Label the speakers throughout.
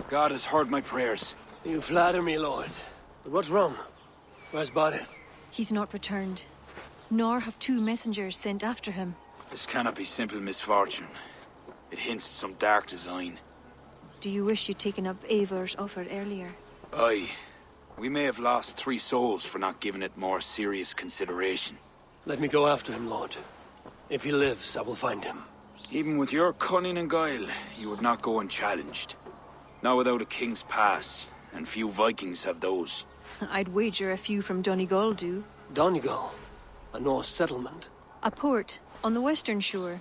Speaker 1: God has heard my prayers.
Speaker 2: You flatter me, Lord. But what's wrong? Where's Bodith?
Speaker 3: He's not returned. Nor have two messengers sent after him.
Speaker 1: This cannot be simple misfortune. It hints at some dark design.
Speaker 3: Do you wish you'd taken up Eivor's offer earlier?
Speaker 1: Aye. We may have lost 3 souls for not giving it more serious consideration.
Speaker 2: Let me go after him, Lord. If he lives, I will find him.
Speaker 1: Even with your cunning and guile, you would not go unchallenged. Not without a king's pass, and few Vikings have those.
Speaker 3: I'd wager a few from Donegal do.
Speaker 2: Donegal? A Norse settlement?
Speaker 3: A port, on the western shore.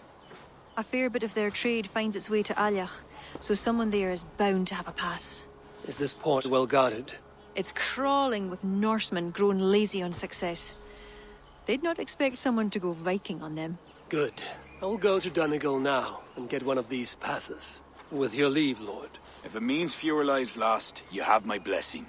Speaker 3: A fair bit of their trade finds its way to Aljach, so someone there is bound to have a pass.
Speaker 2: Is this port well guarded?
Speaker 3: It's crawling with Norsemen grown lazy on success. They'd not expect someone to go Viking on them.
Speaker 2: Good. I will go to Donegal now and get one of these passes. With your leave, Lord.
Speaker 1: If it means fewer lives lost, you have my blessing.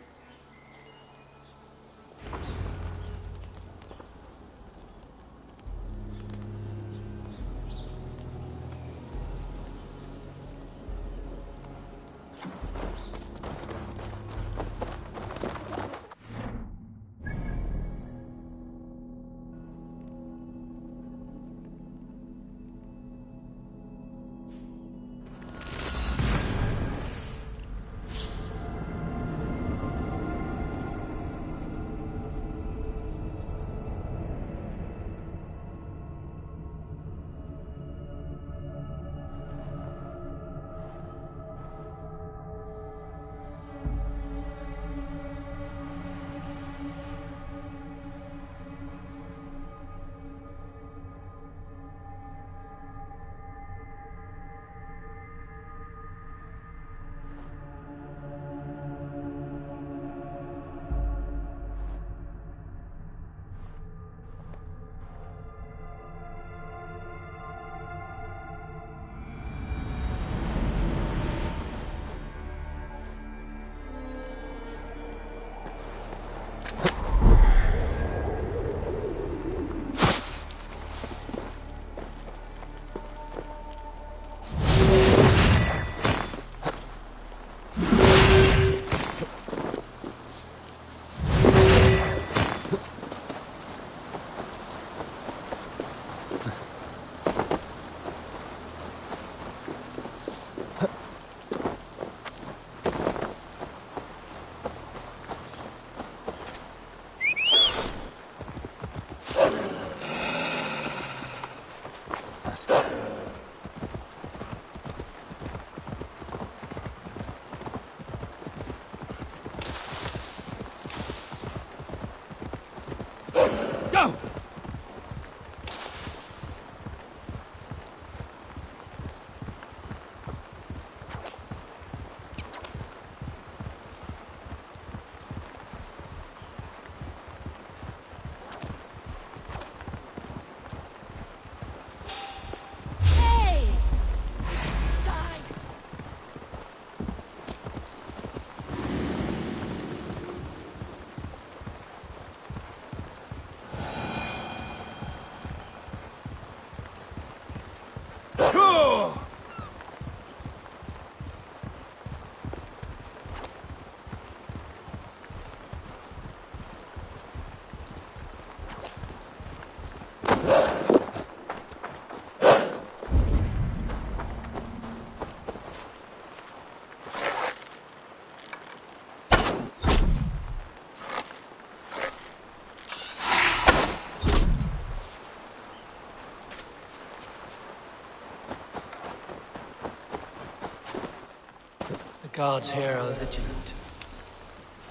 Speaker 2: Guards here are vigilant.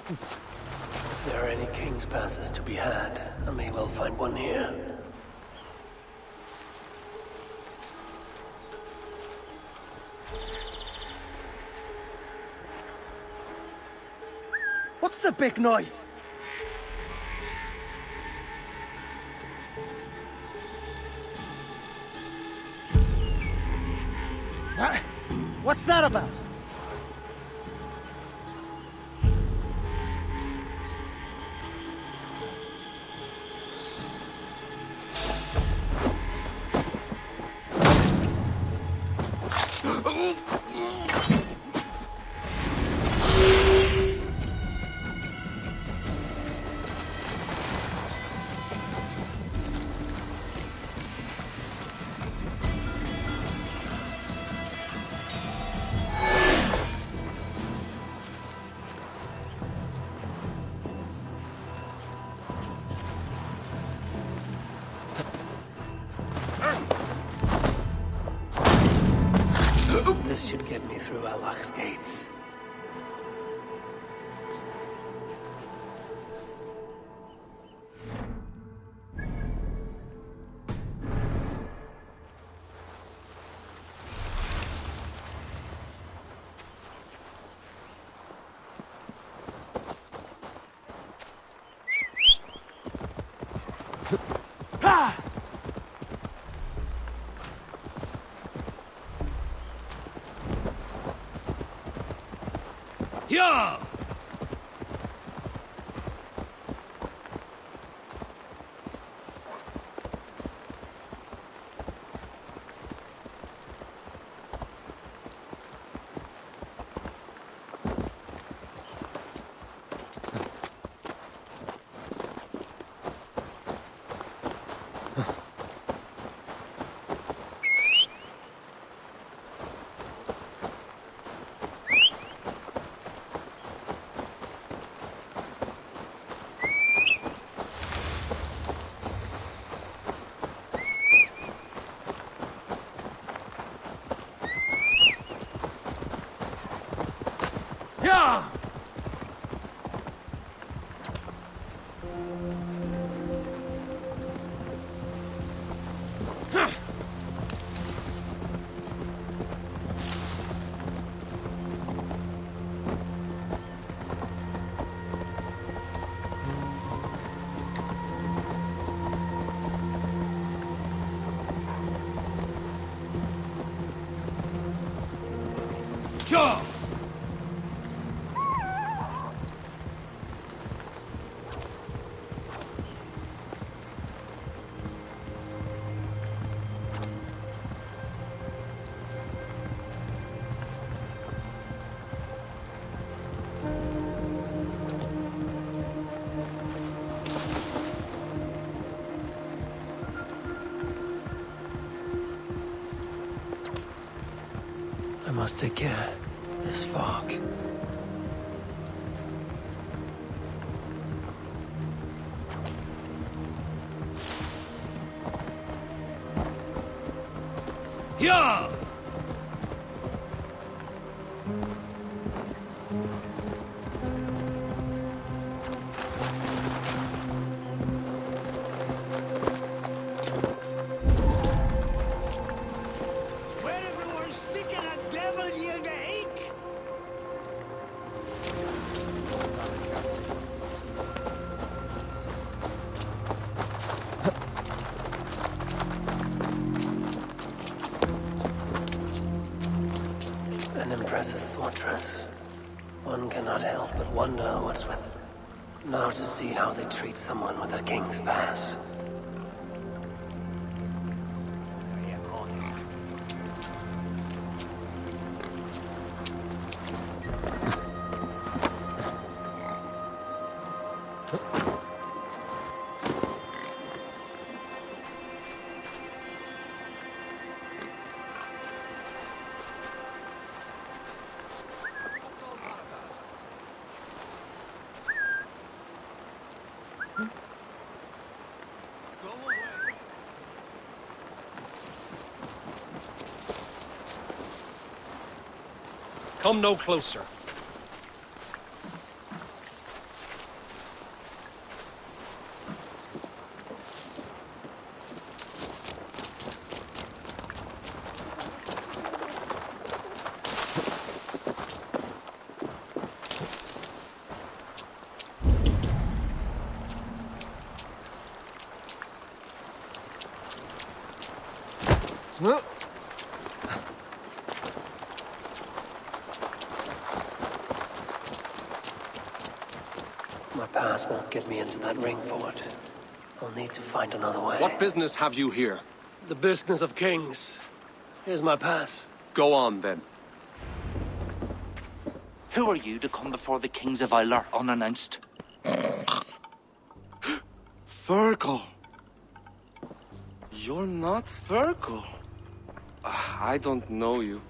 Speaker 2: If there are any king's passes to be had, I may well find one here. the big noise? What? What's that about? This should get me through Alach's gates.
Speaker 4: Yeah! Yeah! Yeah!
Speaker 2: I must take care. This fog.
Speaker 4: Yeah!
Speaker 5: Wherever we're sticking a devil, you make!
Speaker 2: An impressive fortress. One cannot help but wonder what's with it. Now to see how they treat someone with a king's pass.
Speaker 4: Come no closer.
Speaker 2: My pass won't get me into that ring fort. I'll need to find another way.
Speaker 4: What business have you here?
Speaker 2: The business of kings. Here's my pass.
Speaker 4: Go on, then.
Speaker 6: Who are you to come before the kings of Ilar unannounced?
Speaker 7: Fergal. You're not Fergal. I don't know you.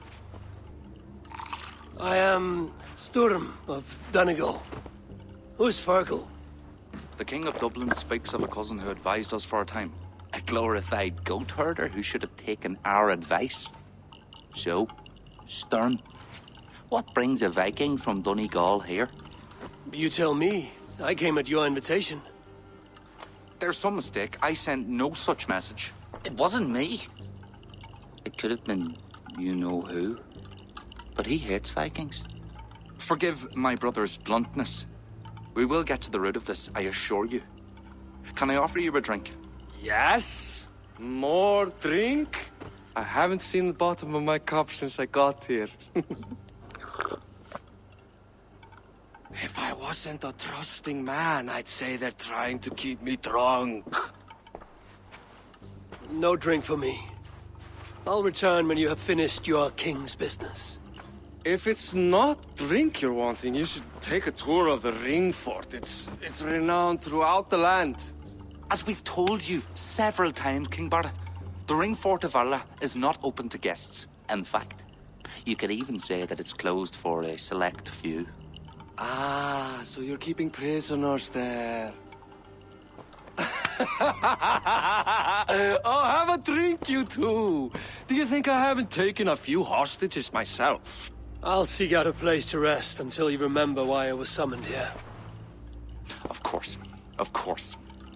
Speaker 2: I am Sturm of Donegal. Who's Fergal?
Speaker 6: The King of Dublin speaks of a cousin who advised us for a time. A glorified goat herder who should have taken our advice. So, Sturm, what brings a Viking from Donegal here?
Speaker 2: You tell me. I came at your invitation.
Speaker 6: There's some mistake. I sent no such message. It wasn't me. It could have been you-know-who. But he hates Vikings. Forgive my brother's bluntness. We will get to the root of this, I assure you. Can I offer you a drink?
Speaker 7: Yes? More drink? I haven't seen the bottom of my cup since I got here. If I wasn't a trusting man, I'd say they're trying to keep me drunk.
Speaker 2: No drink for me. I'll return when you have finished your king's business.
Speaker 7: If it's not drink you're wanting, you should take a tour of the ring fort. It's renowned throughout the land.
Speaker 6: As we've told you several times, King Barda, the ring fort of Valhalla is not open to guests. In fact, you could even say that it's closed for a select few.
Speaker 7: Ah, so you're keeping prisoners there. Oh, have a drink, you two. Do you think I haven't taken a few hostages myself?
Speaker 2: I'll seek out a place to rest until you remember why I was summoned here.
Speaker 6: Of course.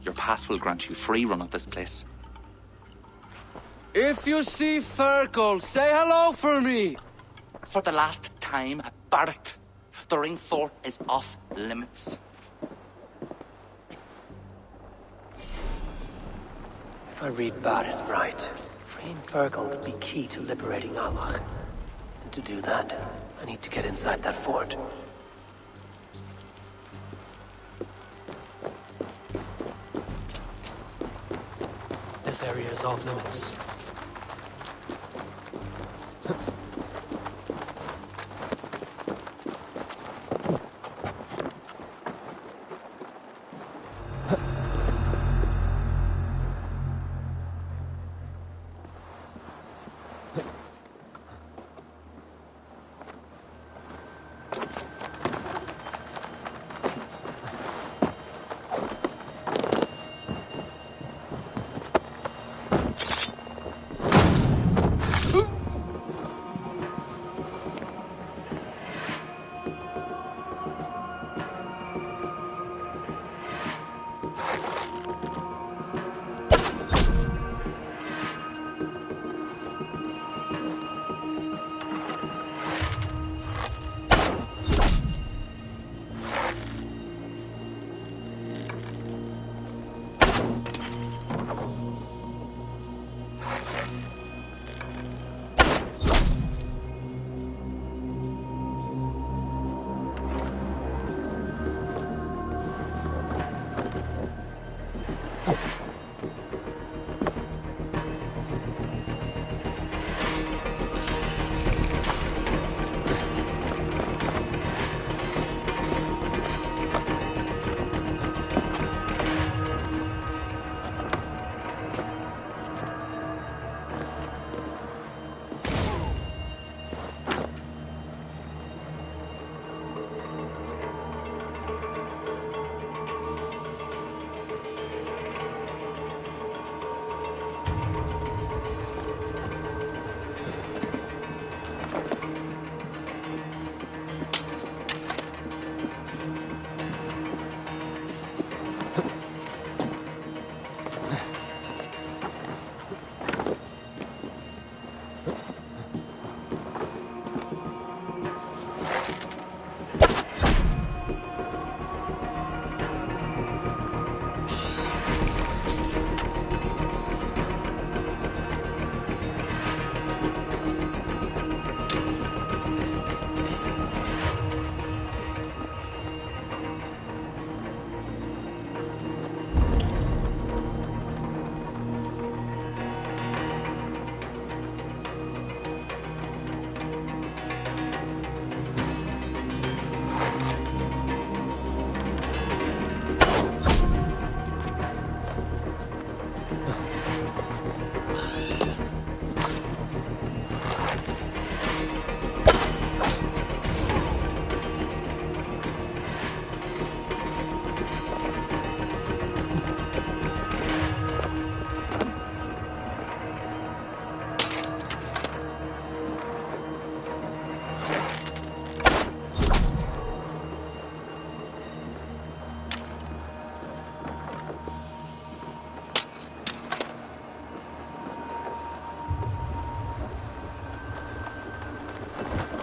Speaker 6: Your pass will grant you free run of this place.
Speaker 7: If you see Fergal, say hello for me.
Speaker 6: For the last time, Barrett, the ring fort is off limits.
Speaker 2: If I read Barrett right, freeing Fergal could be key to liberating Allah. And to do that, I need to get inside that fort. This area is off limits.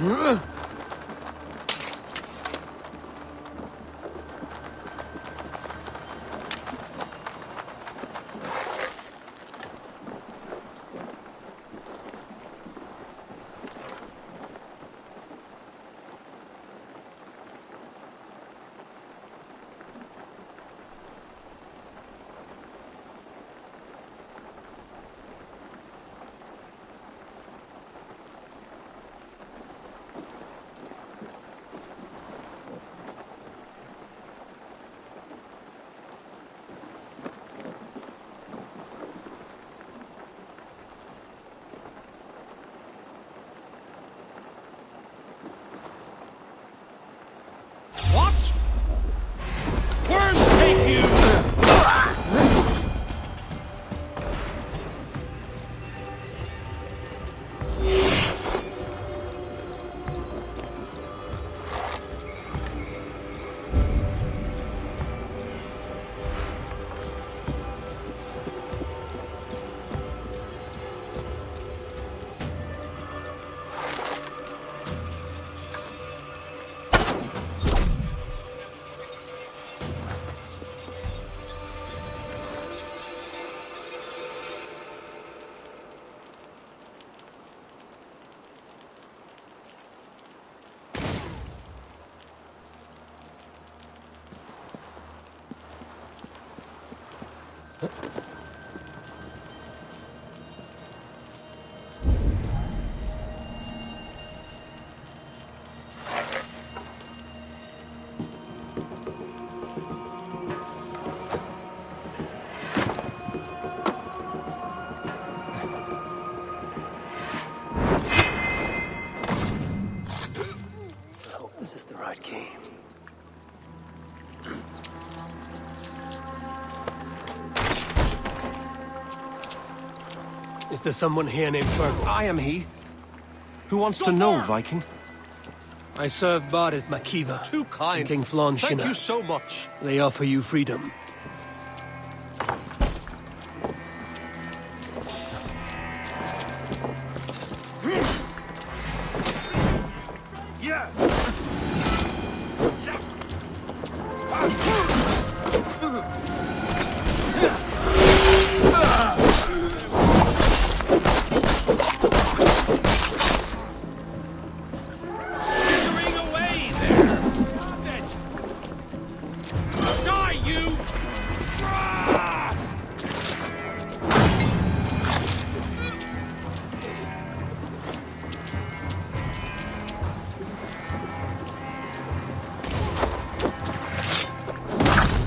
Speaker 5: What? Worms take you!
Speaker 2: I hope this is the right key.
Speaker 8: Is there someone here named Fergal?
Speaker 9: I am he. Who wants to know, Viking?
Speaker 8: I serve Barith Makiva.
Speaker 9: Too kind.
Speaker 8: And King Flann
Speaker 9: Thank
Speaker 8: Shinna.
Speaker 9: you so much.
Speaker 8: They offer you freedom.
Speaker 5: Yeah! Skittering away there! Die, you! Ah!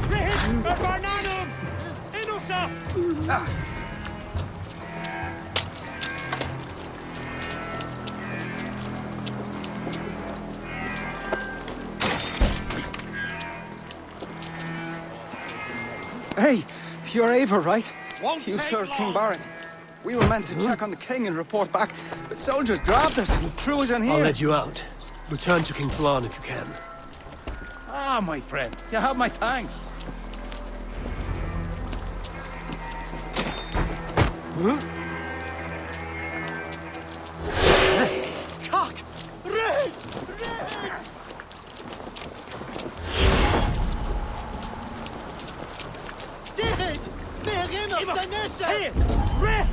Speaker 5: Rehis Barnanum! Inusa!
Speaker 10: Hey, you're Ava, right?
Speaker 5: Won't
Speaker 10: You
Speaker 5: take
Speaker 10: served King
Speaker 5: long.
Speaker 10: Barrett. We were meant to check on the king and report back, but soldiers grabbed us and threw us in here.
Speaker 8: I'll let you out. Return to King Flann if you can.
Speaker 10: Ah, my friend, you have my thanks.
Speaker 5: Cock! Red! Red! Hey! Red!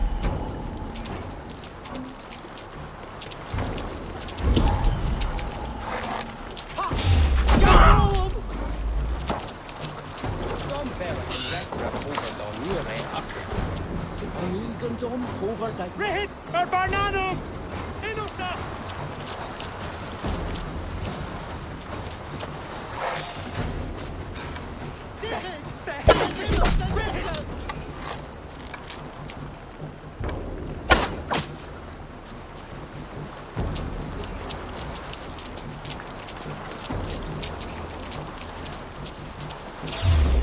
Speaker 5: Rehit Barnanum! Inusa!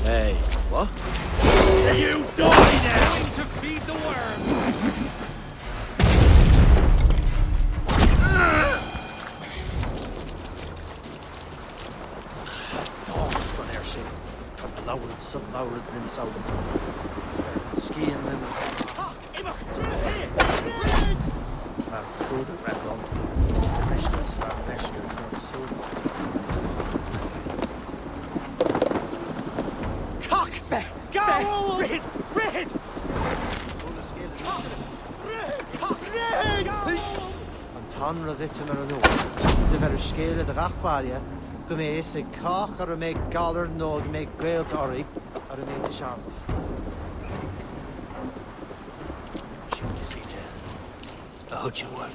Speaker 9: Hey, what?
Speaker 5: You die now! To feed the worm!
Speaker 11: Conra Vitim ar an the ver scale the Rachvalia, go me is a coch or make galler no make grail to Ori, or a make the sharp.
Speaker 8: A hutching work.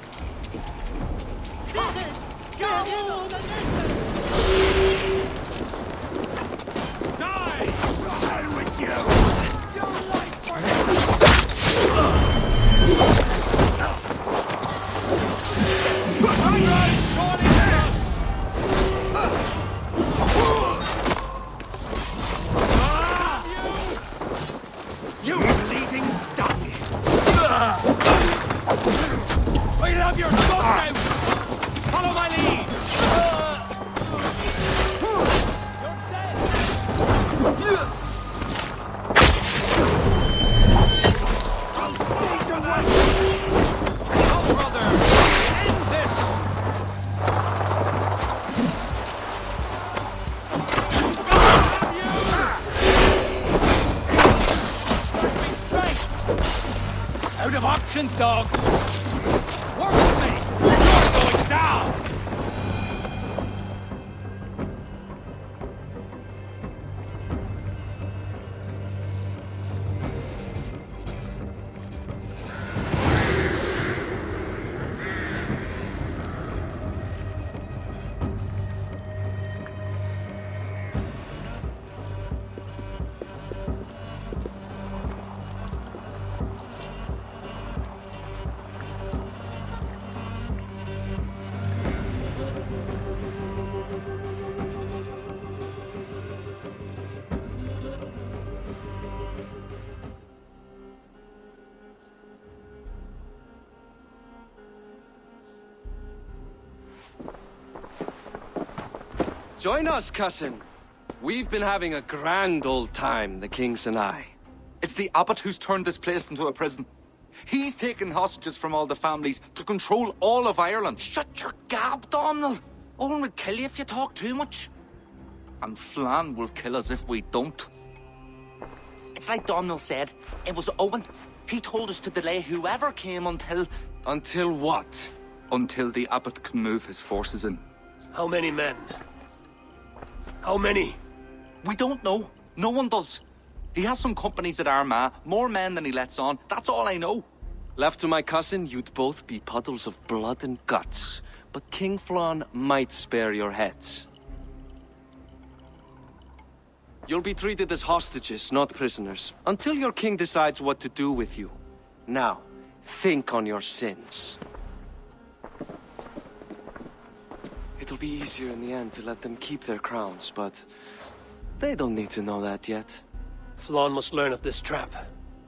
Speaker 5: Out of options, dog! Work with me! You're going down!
Speaker 7: Join us, cousin. We've been having a grand old time, the kings and I.
Speaker 6: It's the abbot who's turned this place into a prison. He's taken hostages from all the families to control all of Ireland. Shut your gab, Domhnall. Owen will kill you if you talk too much. And Flann will kill us if we don't. It's like Domhnall said. It was Owen. He told us to delay whoever came until...
Speaker 7: Until what?
Speaker 6: Until the abbot can move his forces in.
Speaker 8: How many men? How many?
Speaker 6: We don't know. No one does. He has some companies at Armagh, more men than he lets on. That's all I know.
Speaker 7: Left to my cousin, you'd both be puddles of blood and guts. But King Flann might spare your heads. You'll be treated as hostages, not prisoners, until your king decides what to do with you. Now, think on your sins. It'll be easier in the end to let them keep their crowns, but they don't need to know that yet.
Speaker 8: Flann must learn of this trap.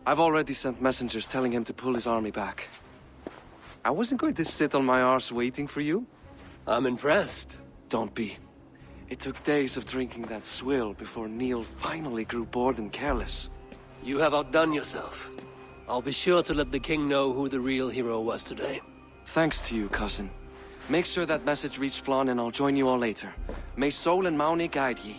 Speaker 7: I've already sent messengers telling him to pull his army back. I wasn't going to sit on my arse waiting for you.
Speaker 8: I'm impressed.
Speaker 7: Don't be. It took days of drinking that swill before Neil finally grew bored and careless.
Speaker 8: You have outdone yourself. I'll be sure to let the king know who the real hero was today.
Speaker 7: Thanks to you, cousin. Make sure that message reached Flann and I'll join you all later. May Sol and Mauni guide ye.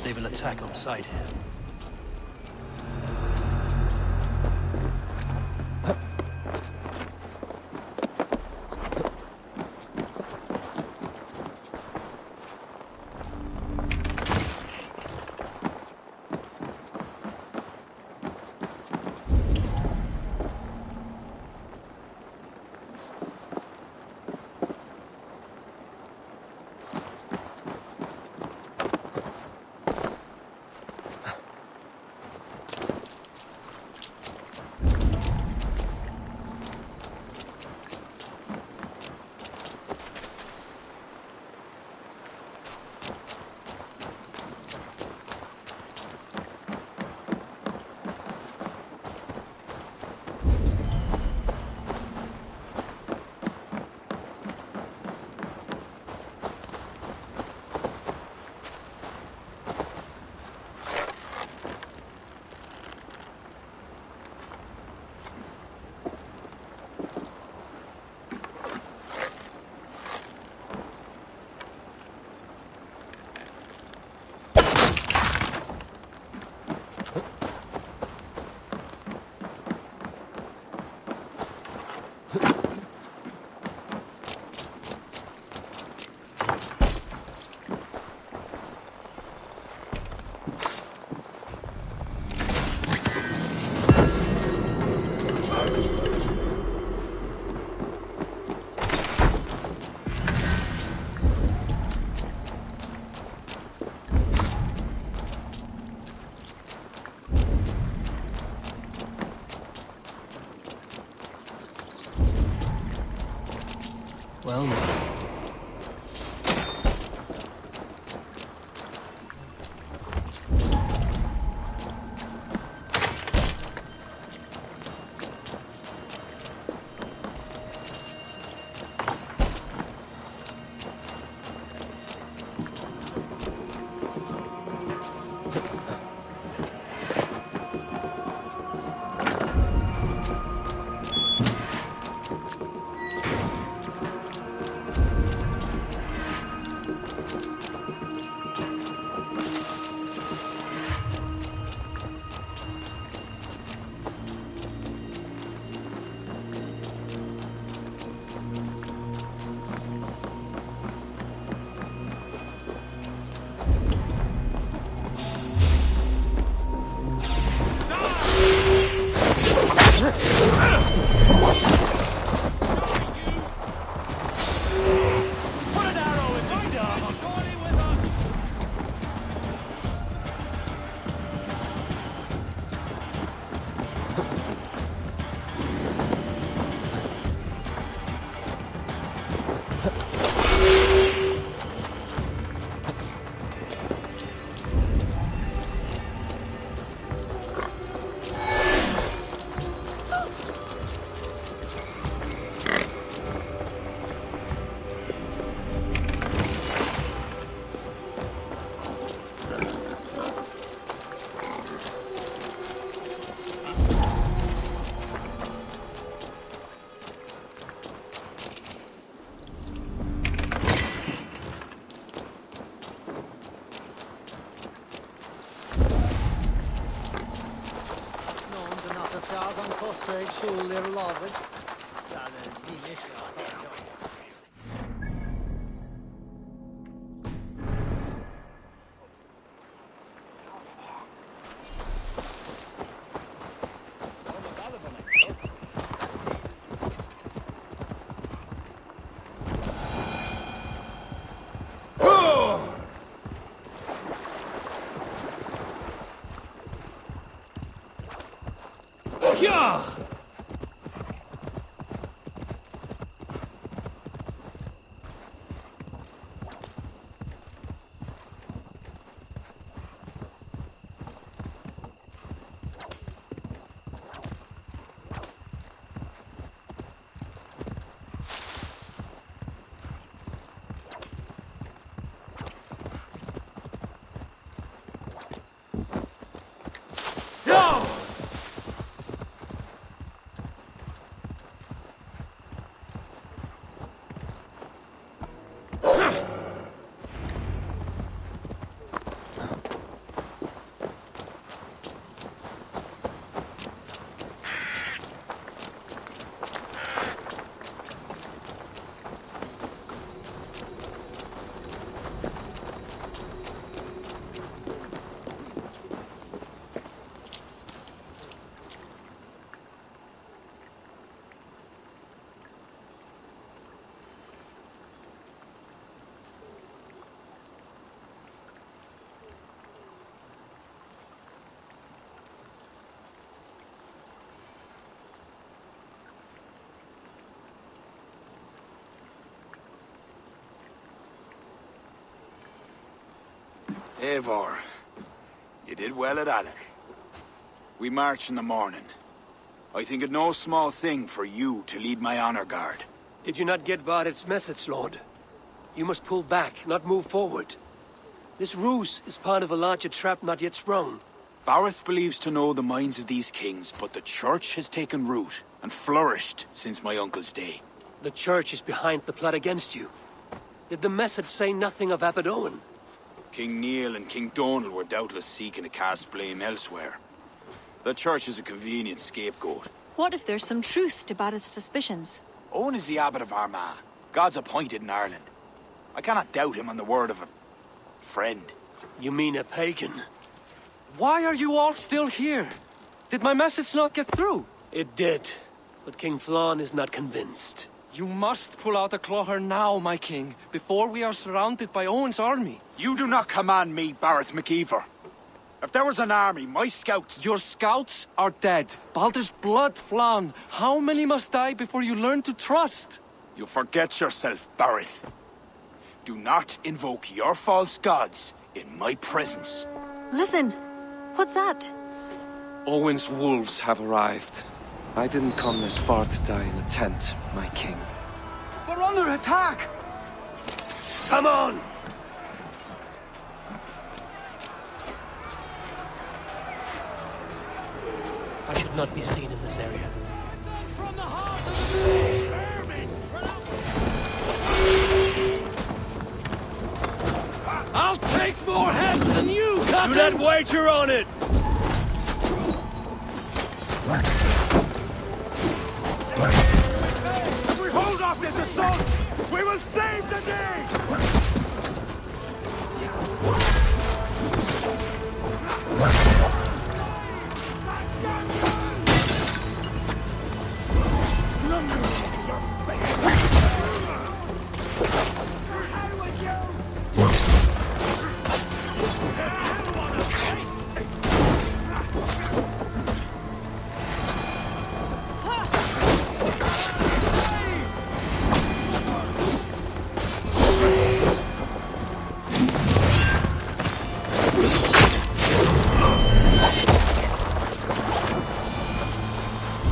Speaker 8: They will attack on sight here.
Speaker 2: Well, now.
Speaker 1: Eivor, you did well at Alec. We march in the morning. I think it no small thing for you to lead my honor guard.
Speaker 8: Did you not get Barit's message, Lord? You must pull back, not move forward. This ruse is part of a larger trap not yet sprung.
Speaker 1: Barith believes to know the minds of these kings, but the Church has taken root and flourished since my uncle's day.
Speaker 8: The Church is behind the plot against you. Did the message say nothing of Abaddon?
Speaker 1: King Neil and King Donal were doubtless seeking to cast blame elsewhere. The Church is a convenient scapegoat.
Speaker 3: What if there's some truth to Barith's suspicions?
Speaker 1: Owen is the abbot of Armagh, God's appointed in Ireland. I cannot doubt him on the word of a friend.
Speaker 8: You mean a pagan?
Speaker 7: Why are you all still here? Did my message not get through?
Speaker 8: It did, but King Flann is not convinced.
Speaker 7: You must pull out a clawher now, my king, before we are surrounded by Owen's army.
Speaker 1: You do not command me, Barrett McKeever. If there was an army, my scouts...
Speaker 7: Your scouts are dead. Baldur's blood, Flann. How many must die before you learn to trust?
Speaker 1: You forget yourself, Barrett. Do not invoke your false gods in my presence.
Speaker 3: Listen, what's that?
Speaker 7: Owen's wolves have arrived. I didn't come this far to die in a tent, my king.
Speaker 10: We're under attack!
Speaker 8: Come on! I should not be seen in this area.
Speaker 5: I'll take more heads than you, cousin!
Speaker 8: You let wager on it!
Speaker 10: If we hold off this assault, we will save the day!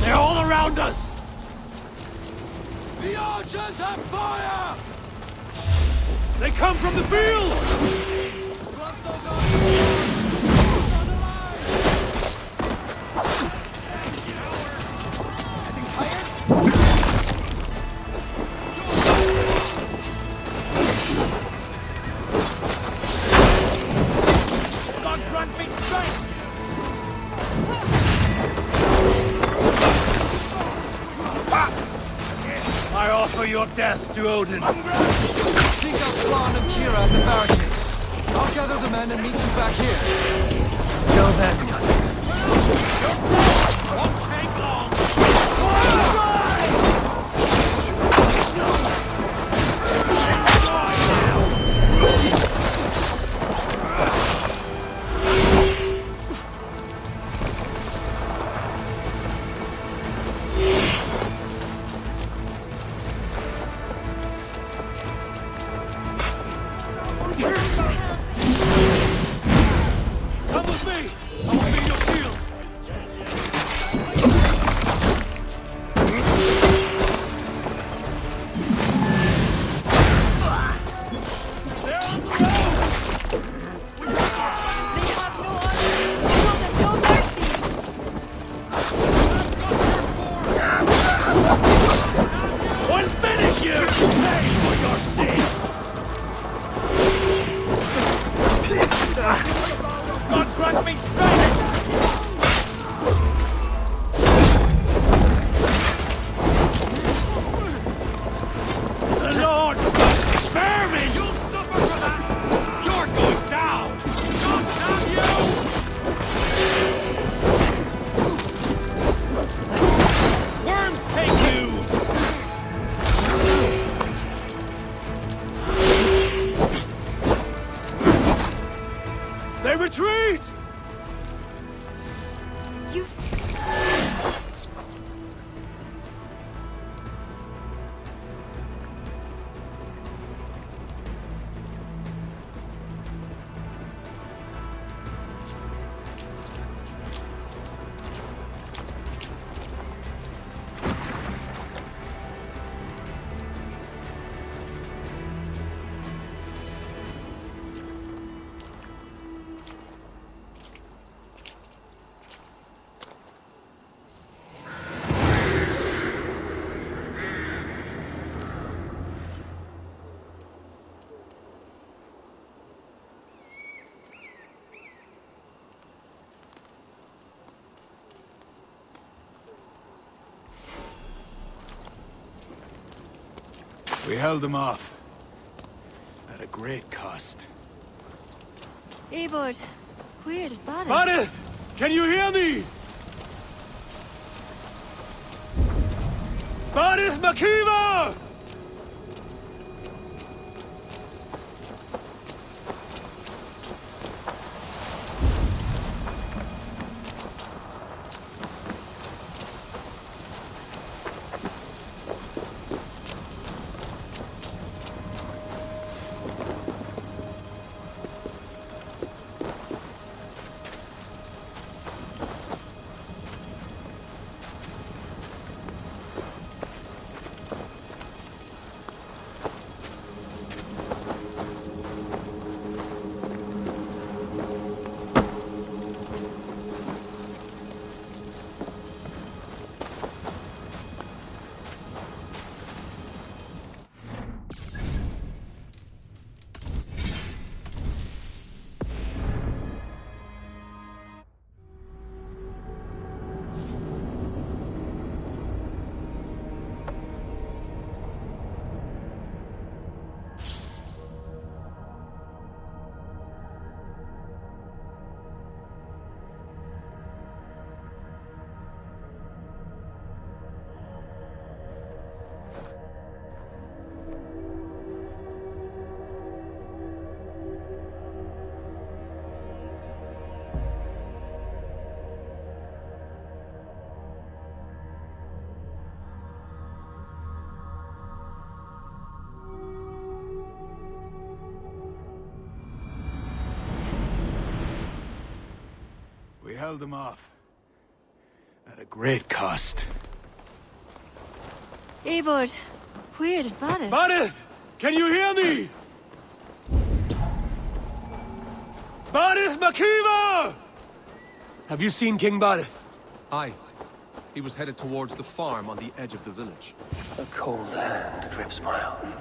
Speaker 8: They're all around us!
Speaker 5: The archers have fire!
Speaker 8: They come from the field!
Speaker 5: Bluff those archers! On the line!
Speaker 10: God grant me strength!
Speaker 8: I offer your death to Odin.
Speaker 5: Seek out Flann and Kira at the barricades. I'll gather the men and meet you back here.
Speaker 8: Go then, cousin.
Speaker 10: Won't take long!
Speaker 8: Come with me! I will be your shield!
Speaker 1: We held them off. At a great cost.
Speaker 3: Eivor, where is Barith?
Speaker 5: Barith! Can you hear me? Barith Makiva!
Speaker 1: We held them off. At a great cost.
Speaker 3: Eivor, where is Barith?
Speaker 5: Barith! Can you hear me? Barith Makiva! Have you seen King Barith?
Speaker 9: Aye. He was headed towards the farm on the edge of the village.
Speaker 2: A cold hand grips my own.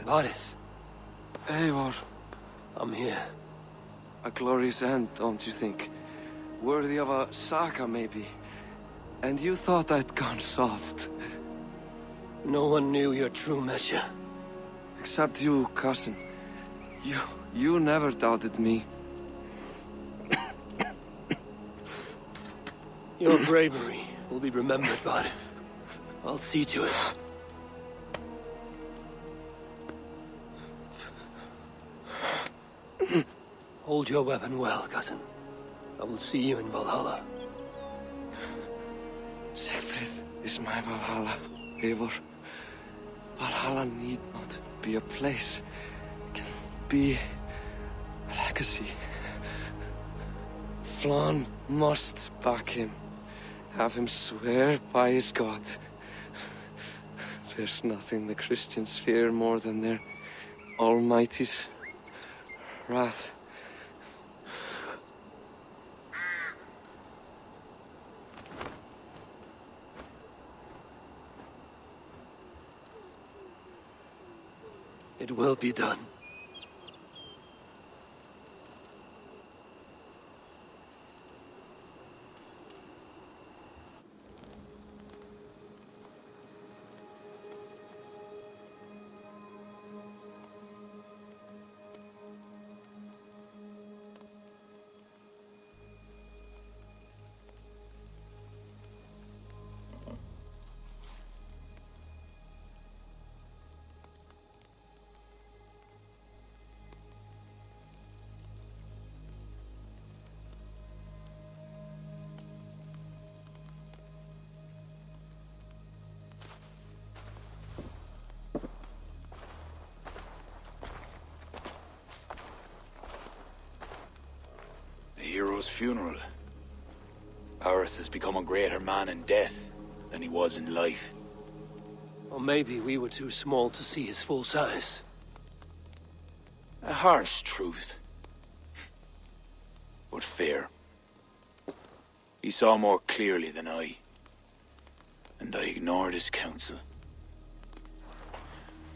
Speaker 8: Barith,
Speaker 7: Eivor,
Speaker 8: I'm here.
Speaker 7: a glorious end, don't you think? Worthy of a saga, maybe. And you thought I'd gone soft.
Speaker 8: No one knew your true measure.
Speaker 7: Except you, cousin. You never doubted me.
Speaker 8: Your bravery will be remembered, Barith. I'll see to it. Hold your weapon well, cousin. I will see you in Valhalla.
Speaker 7: Siegfried is my Valhalla, Eivor. Valhalla need not be a place. It can be a legacy. Flann must back him. Have him swear by his God. There's nothing the Christians fear more than their Almighty's wrath.
Speaker 8: It will be done.
Speaker 1: Hero's funeral. Barith has become a greater man in death than he was in life.
Speaker 8: Or maybe we were too small to see his full size.
Speaker 1: A harsh truth, but fair. He saw more clearly than I, and I ignored his counsel.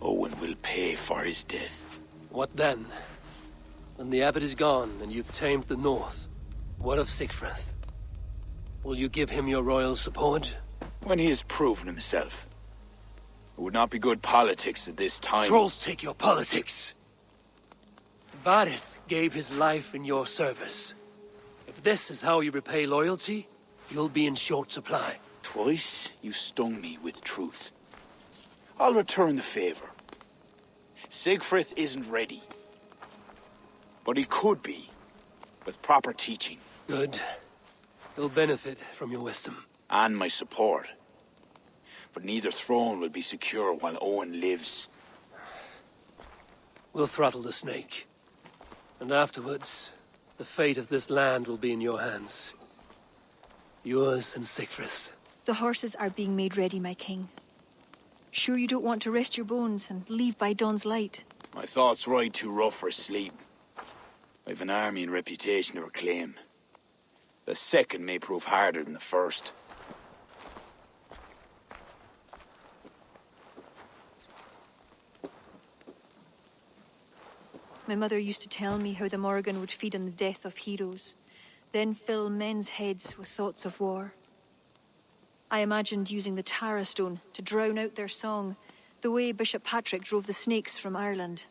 Speaker 1: Owen will pay for his death.
Speaker 8: What then? When the abbot is gone and you've tamed the north, what of Sigfrith? Will you give him your royal support?
Speaker 1: When he has proven himself. It would not be good politics at this time.
Speaker 8: Trolls take your politics! Barith gave his life in your service. If this is how you repay loyalty, you'll be in short supply.
Speaker 1: Twice you stung me with truth. I'll return the favor. Sigfrith isn't ready. But he could be, with proper teaching.
Speaker 8: Good. He'll benefit from your wisdom.
Speaker 1: And my support. But neither throne will be secure while Owen lives.
Speaker 8: We'll throttle the snake. And afterwards, the fate of this land will be in your hands. Yours and Sigfrith's.
Speaker 3: The horses are being made ready, my king. Sure you don't want to rest your bones and leave by dawn's light?
Speaker 1: My thoughts ride too rough for sleep. I've an army and reputation to reclaim. The second may prove harder than the first.
Speaker 3: My mother used to tell me how the Morrigan would feed on the death of heroes, then fill men's heads with thoughts of war. I imagined using the Tara Stone to drown out their song, the way Bishop Patrick drove the snakes from Ireland.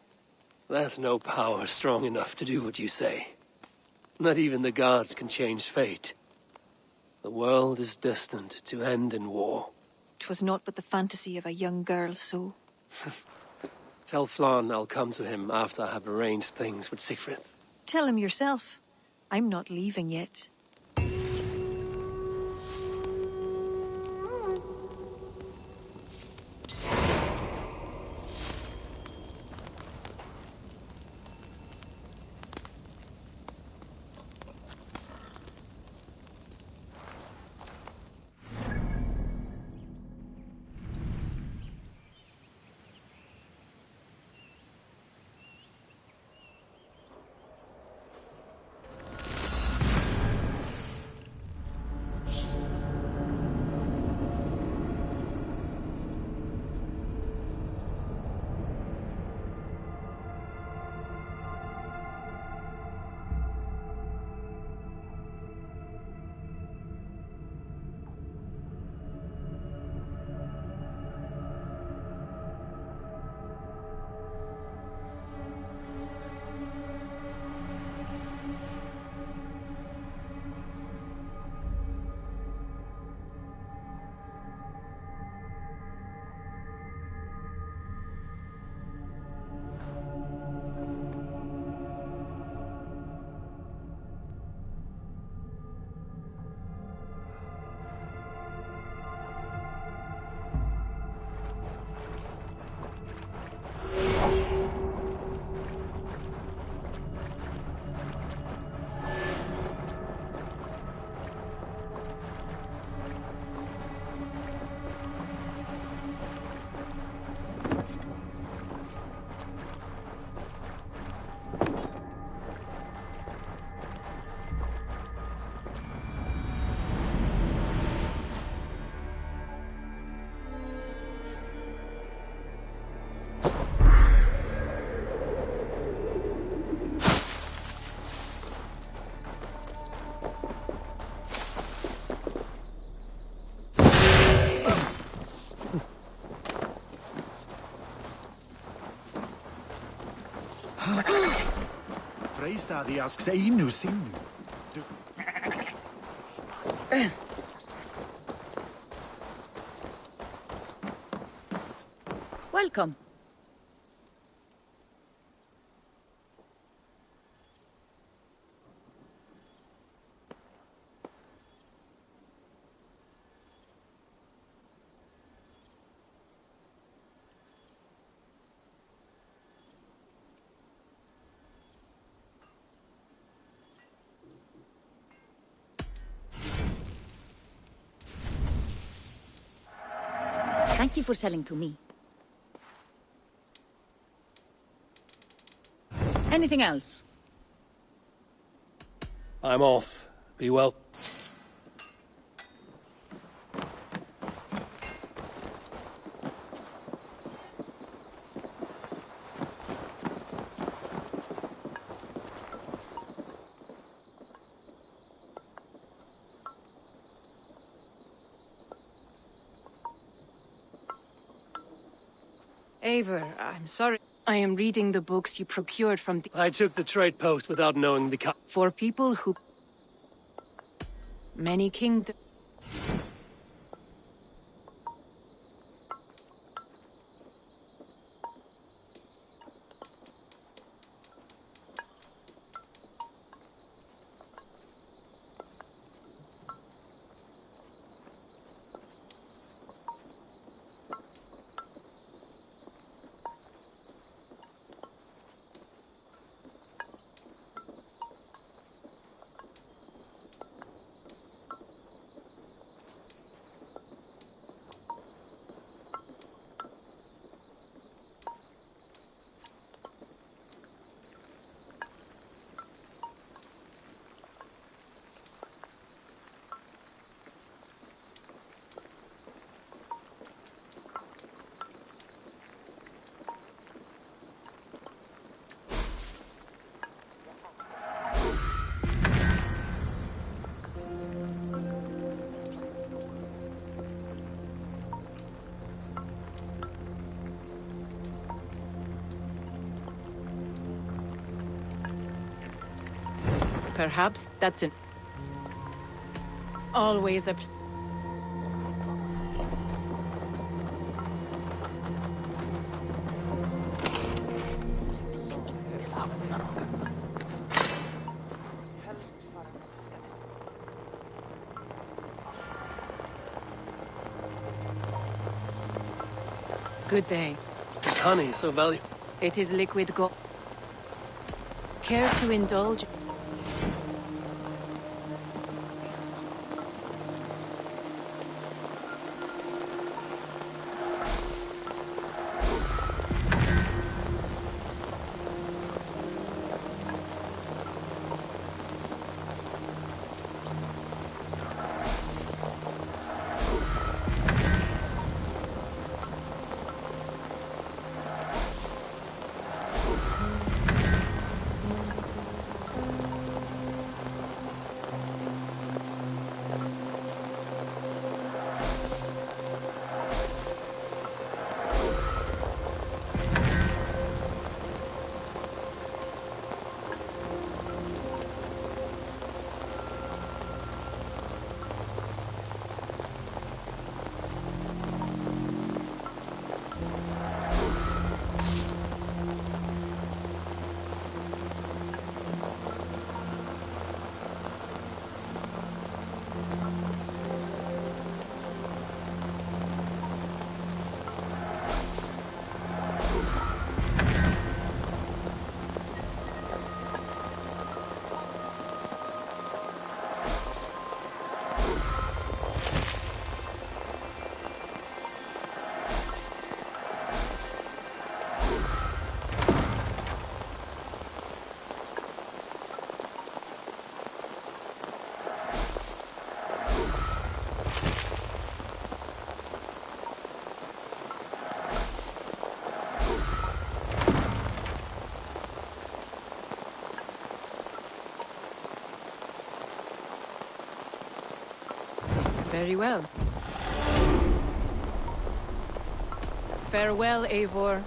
Speaker 8: That's no power strong enough to do what you say. Not even the gods can change fate. The world is destined to end in war.
Speaker 3: 'Twas not but the fantasy of a young girl, so...
Speaker 8: Tell Flann I'll come to him after I have arranged things with Sigfrith.
Speaker 3: Tell him yourself. I'm not leaving yet.
Speaker 12: Praise Daddy asks Ainu Sinu.
Speaker 13: Welcome. Thank you for selling to me. Anything else?
Speaker 8: I'm off. Be well.
Speaker 14: Eivor, I'm sorry. I am reading the books you procured from the...
Speaker 8: I took the trade post without knowing the
Speaker 14: For people who... Many kingdoms... Perhaps that's an... Always a... Good day.
Speaker 8: honey so valuable.
Speaker 14: It is liquid gold. Care to indulge? Very well. Farewell, Eivor.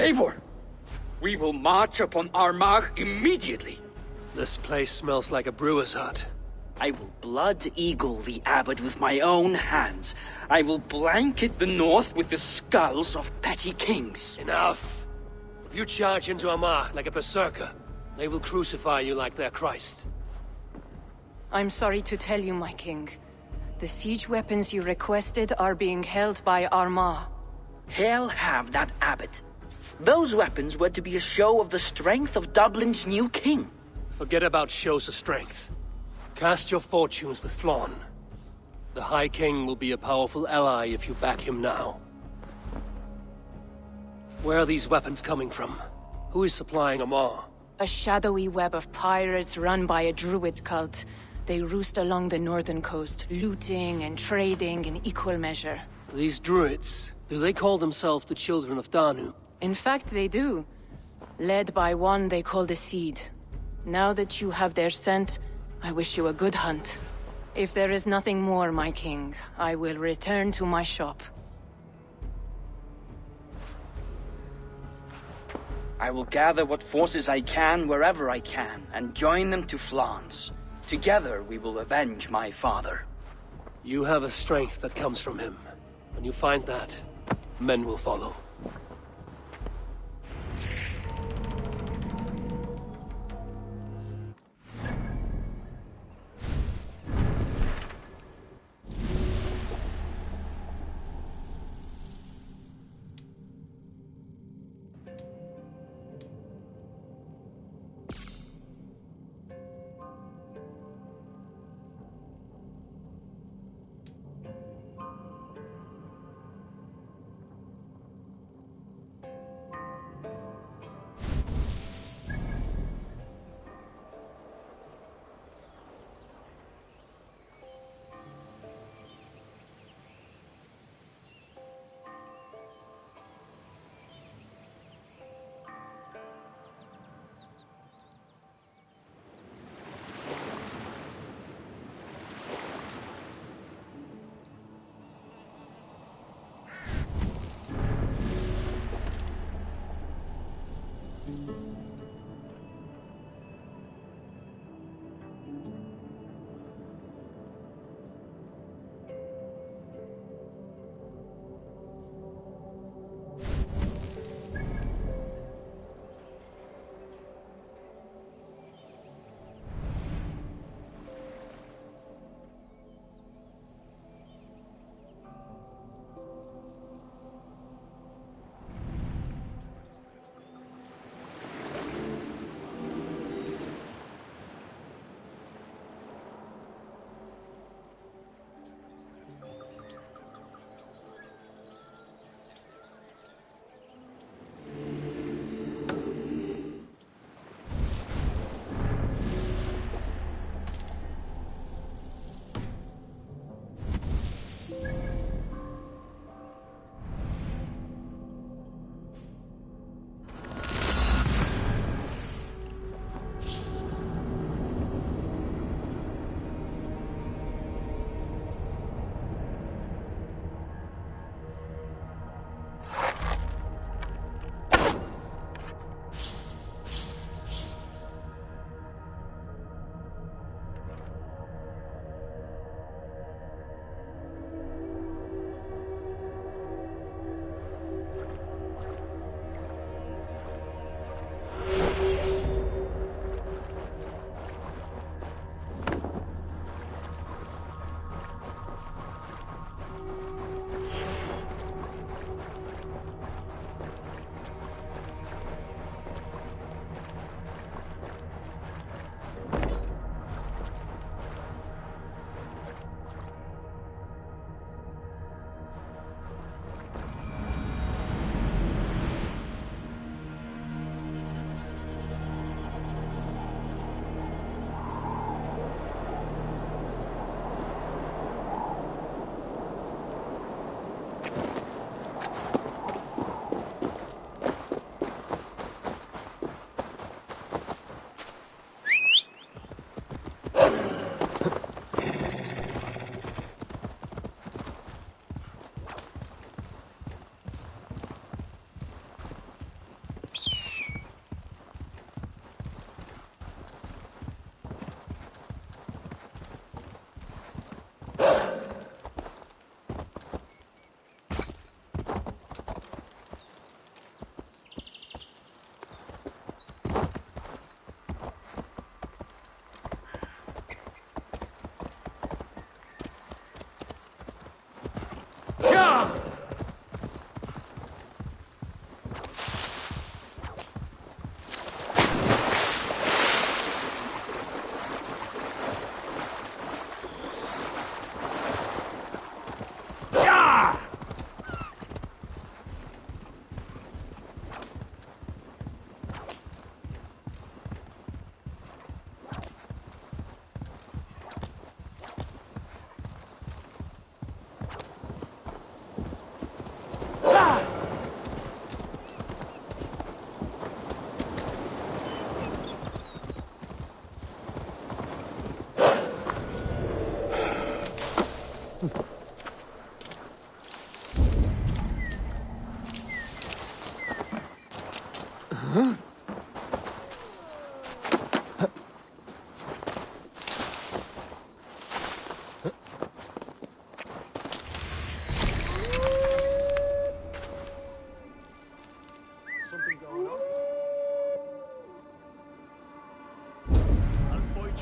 Speaker 5: Eivor! We will march upon Armagh immediately!
Speaker 8: This place smells like a brewer's hut.
Speaker 15: I will blood eagle the abbot with my own hands. I will blanket the north with the skulls of petty kings.
Speaker 8: Enough! If you charge into Armagh like a berserker, they will crucify you like their Christ.
Speaker 14: I'm sorry to tell you, my king. The siege weapons you requested are being held by Armagh.
Speaker 15: Hail have that abbot. Those weapons were to be a show of the strength of Dublin's new king.
Speaker 8: Forget about shows of strength. Cast your fortunes with Flann. The High King will be a powerful ally if you back him now. Where are these weapons coming from? Who is supplying Armagh?
Speaker 14: A shadowy web of pirates run by a Druid cult. They roost along the northern coast, looting and trading in equal measure.
Speaker 8: These Druids, do they call themselves the Children of Danu?
Speaker 14: In fact, they do. Led by one they call the Seed. Now that you have their scent, I wish you a good hunt. If there is nothing more, my king, I will return to my shop.
Speaker 15: I will gather what forces I can wherever I can, and join them to Flans. Together we will avenge my father.
Speaker 8: You have a strength that comes from him. When you find that, men will follow.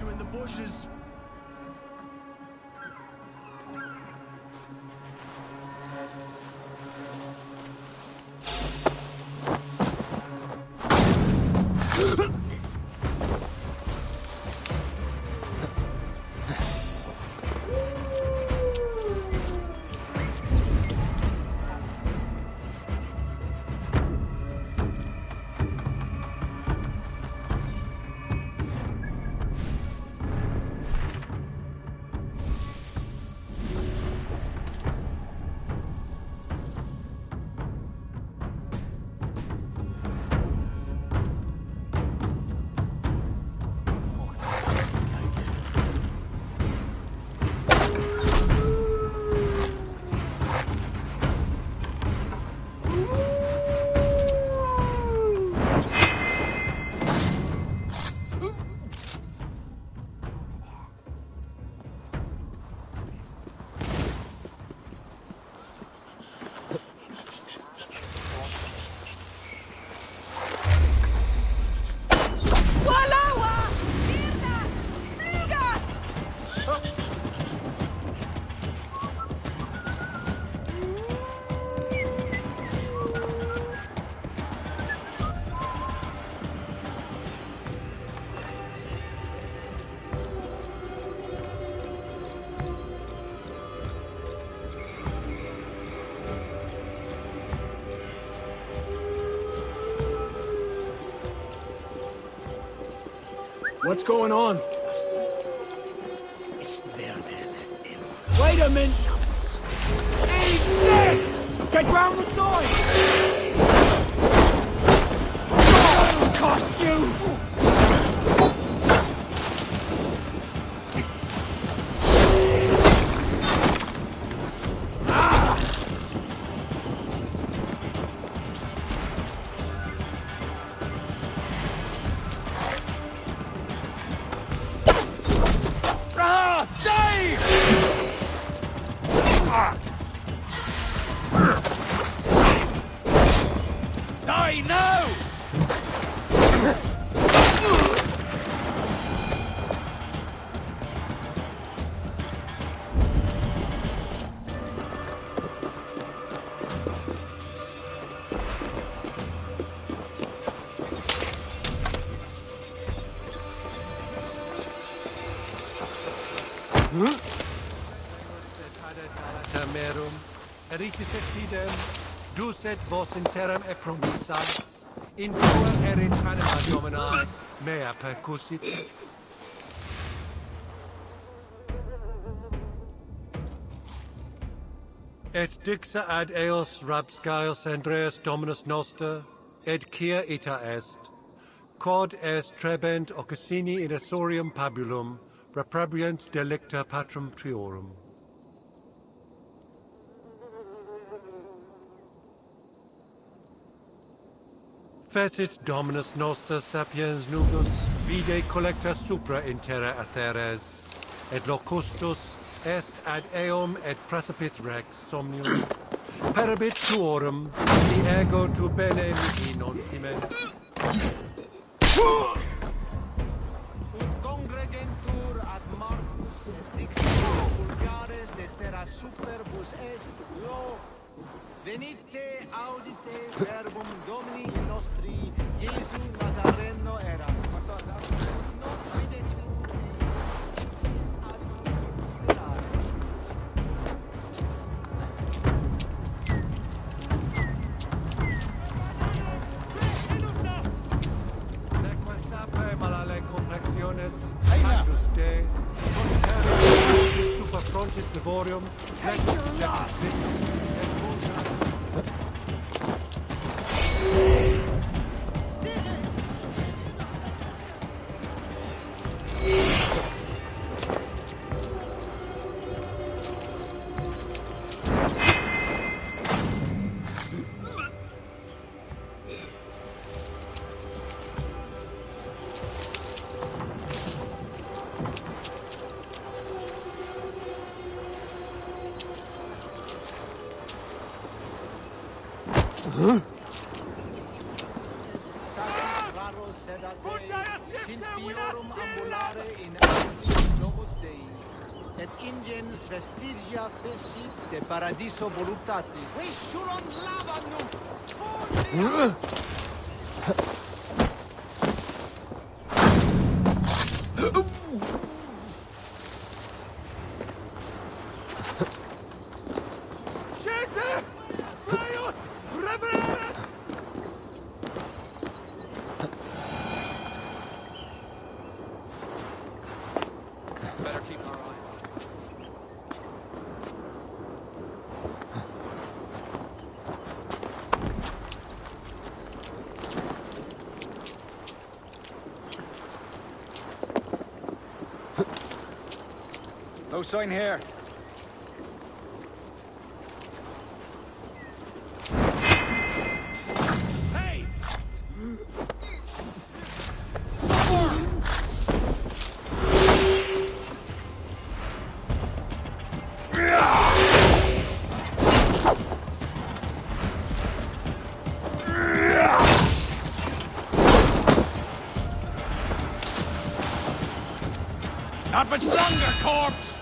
Speaker 12: you in the bushes.
Speaker 5: What's going on? Wait a minute! Eat this! Get round the side! That'll cost you!
Speaker 12: Duset vos interim ecromisa, in tua erit anima domini, mea percussit. Et dixa ad eos rabscaios Andreas Dominus Noster, et cia ita est, quod est trebent occasini in essorium pabulum, reprobient delicta patrum triorum. Fecit Dominus Noster sapiens nugus, vide collecta supra in terra atheres, et locustus est ad eum et precipit rex somnium, perabit tuorum, di ego tu bene mihi non ciment.
Speaker 11: Congregentur ad Marcus, dixit vulgares de terra superbus est, lo venite audite verbum Domini nostri, Iesu Nazareno eras. Non videtur
Speaker 12: Neque sape malale complexiones, Andus de, conterra, stupa frontis devorium, lectus decus et
Speaker 11: ambulare in Anglius Novus Dei, et ingens vestigia fecit de paradiso voluptati. Vissuron lavanum!
Speaker 9: Better keep our eye.
Speaker 10: No sign here.
Speaker 5: Hey! Somewhere! Not much longer, corpse!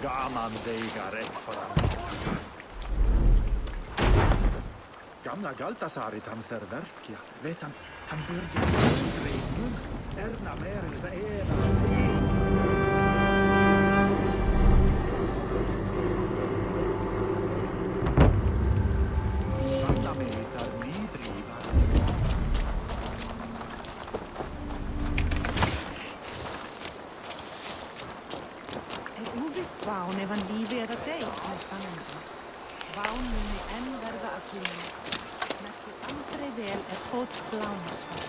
Speaker 16: Gaman deigar ekforan. Gamla Galtasarit hans verkja. Vet han började utredning. Erna Merisa Alla militar nidriva.
Speaker 17: Uvis vagn evan livet er deg med sannheten. Vagnen med enn verda av kvinner. Merke andre vel fått blaunsvar.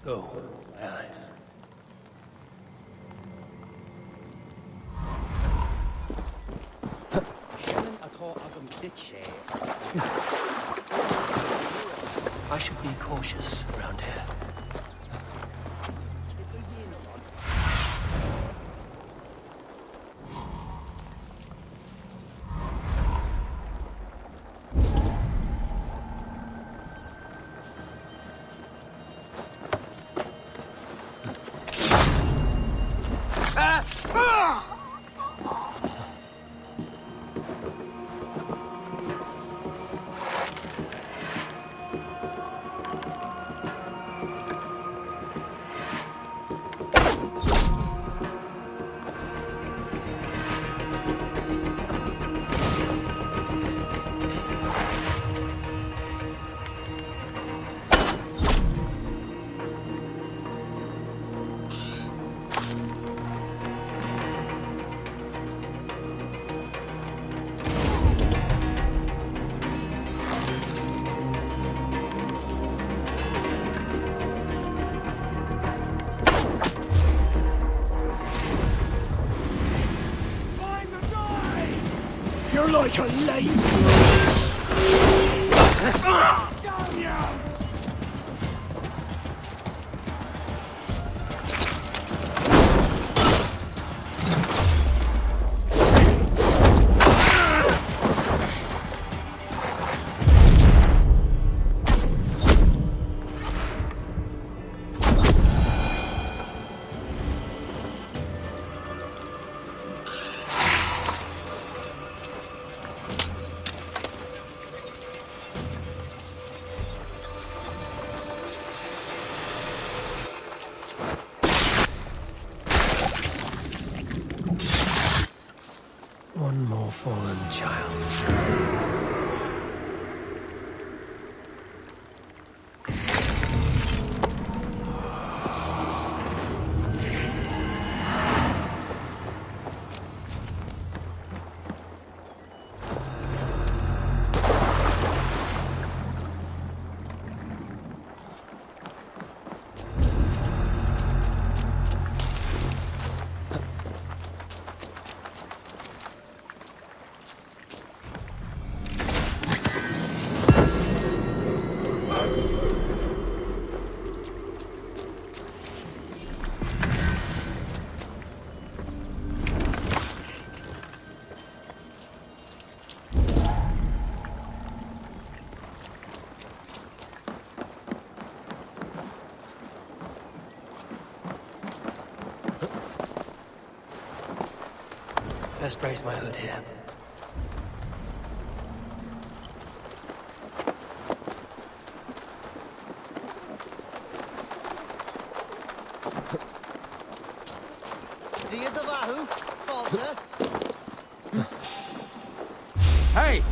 Speaker 8: Go, my eyes. I should be cautious around here.
Speaker 5: You're like a lame. Damn you!
Speaker 2: fallen child. Best brace my hood here.
Speaker 5: Hey!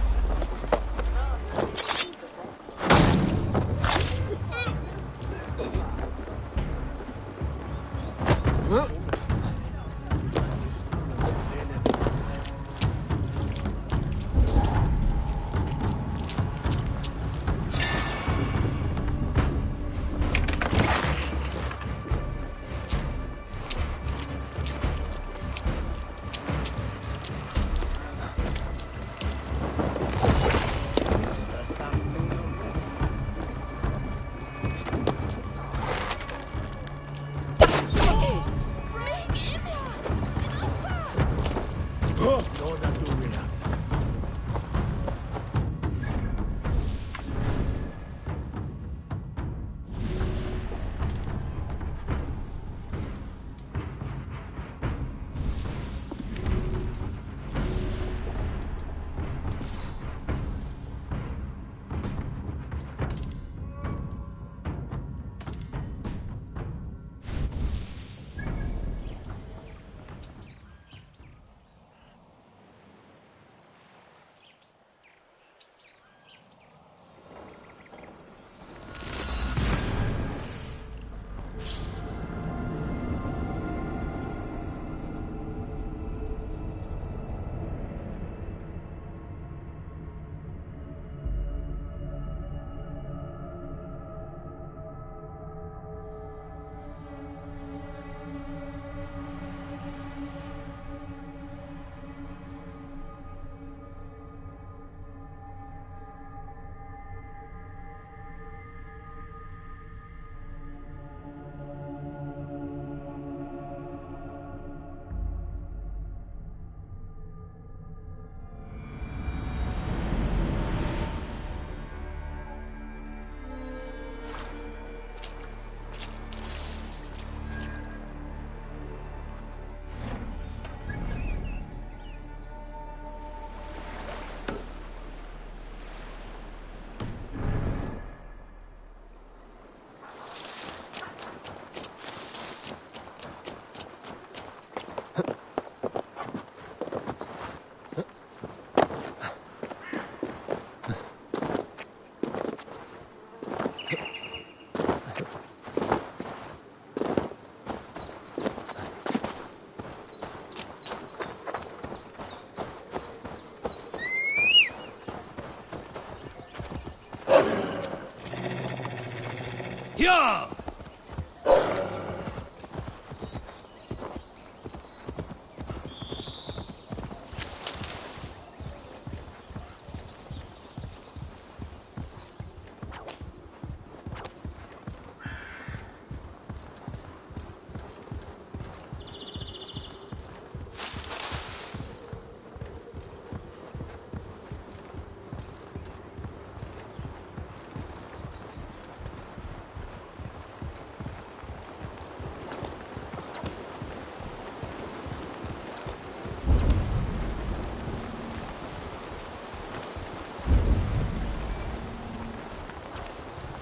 Speaker 5: Yeah!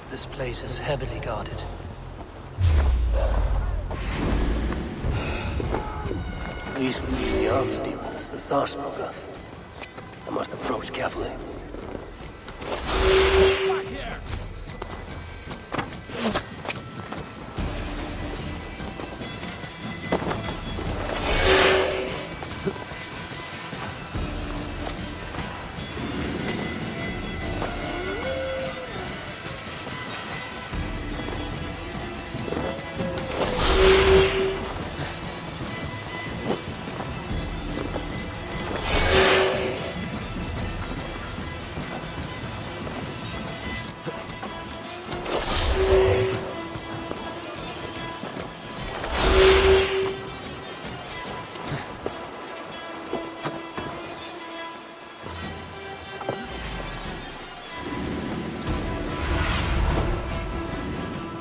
Speaker 2: This place is heavily guarded. These would be the arms dealers, the Tsar spoke of. I must approach carefully.
Speaker 5: Back here!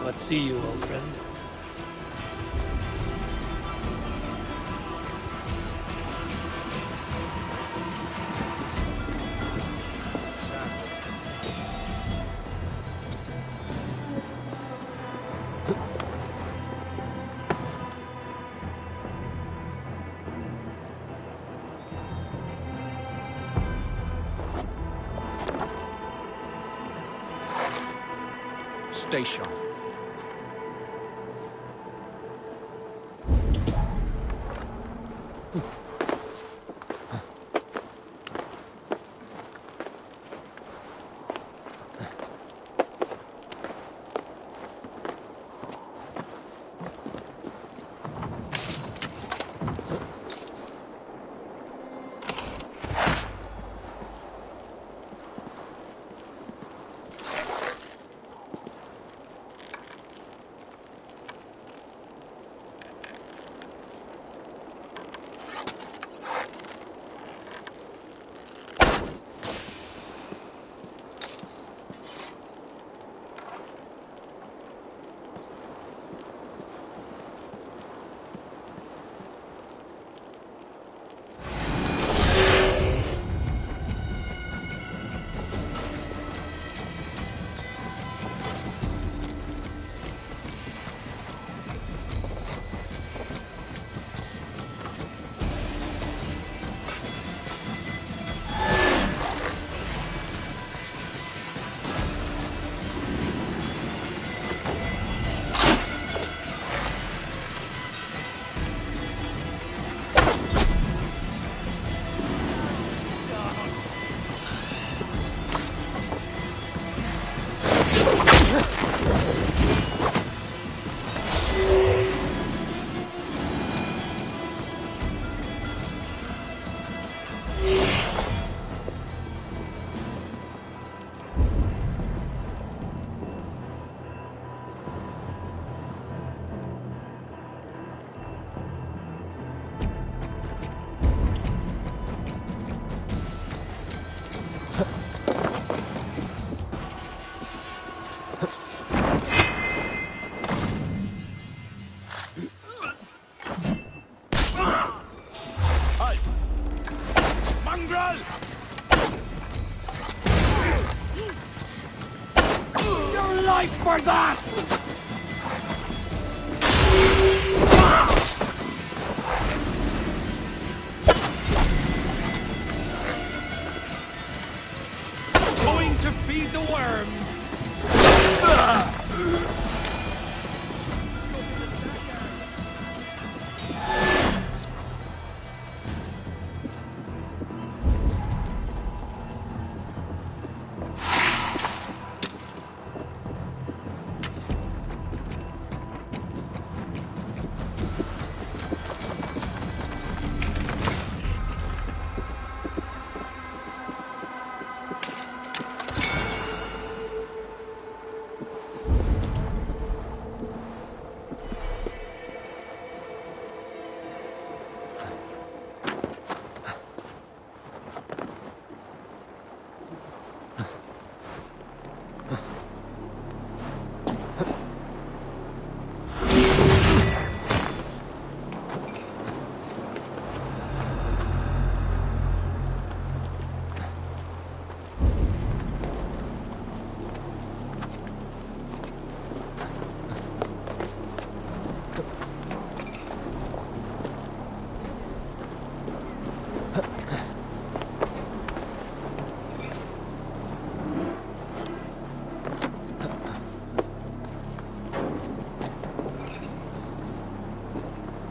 Speaker 8: What see you, old friend?
Speaker 9: Stay sharp.
Speaker 5: Mongrel! Your life for that! Going to feed the worms!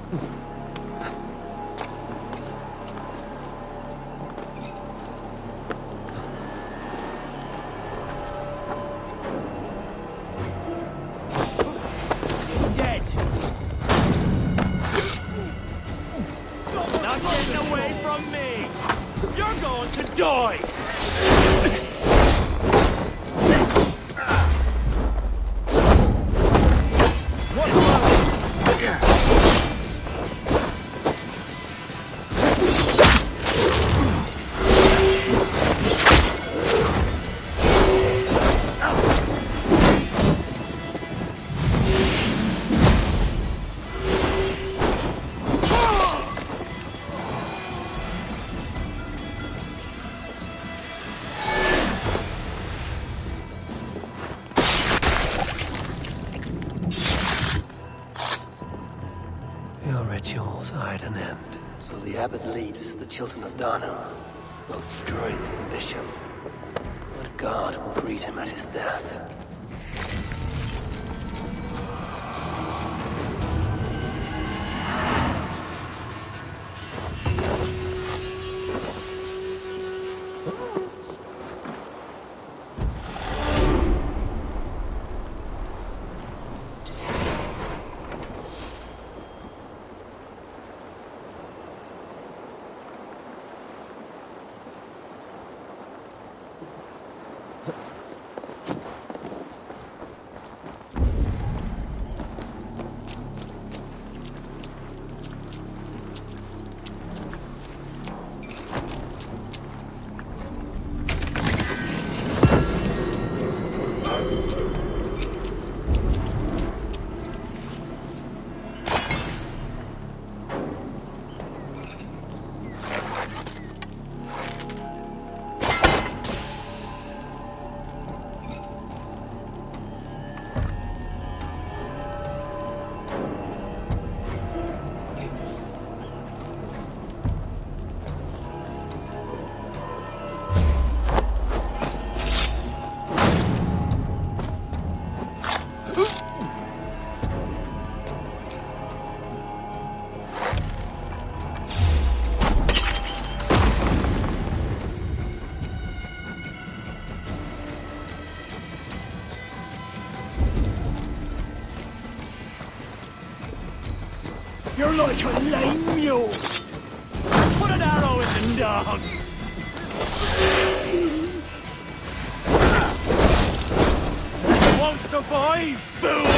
Speaker 5: Dead. Not getting away from me. You're going to die.
Speaker 8: Your rituals are at an end. So the abbot leads the children of Danu, both druid and bishop. But God will greet him at his death.
Speaker 5: You're like a lame mule. Put an arrow in the dog. You won't survive, fool.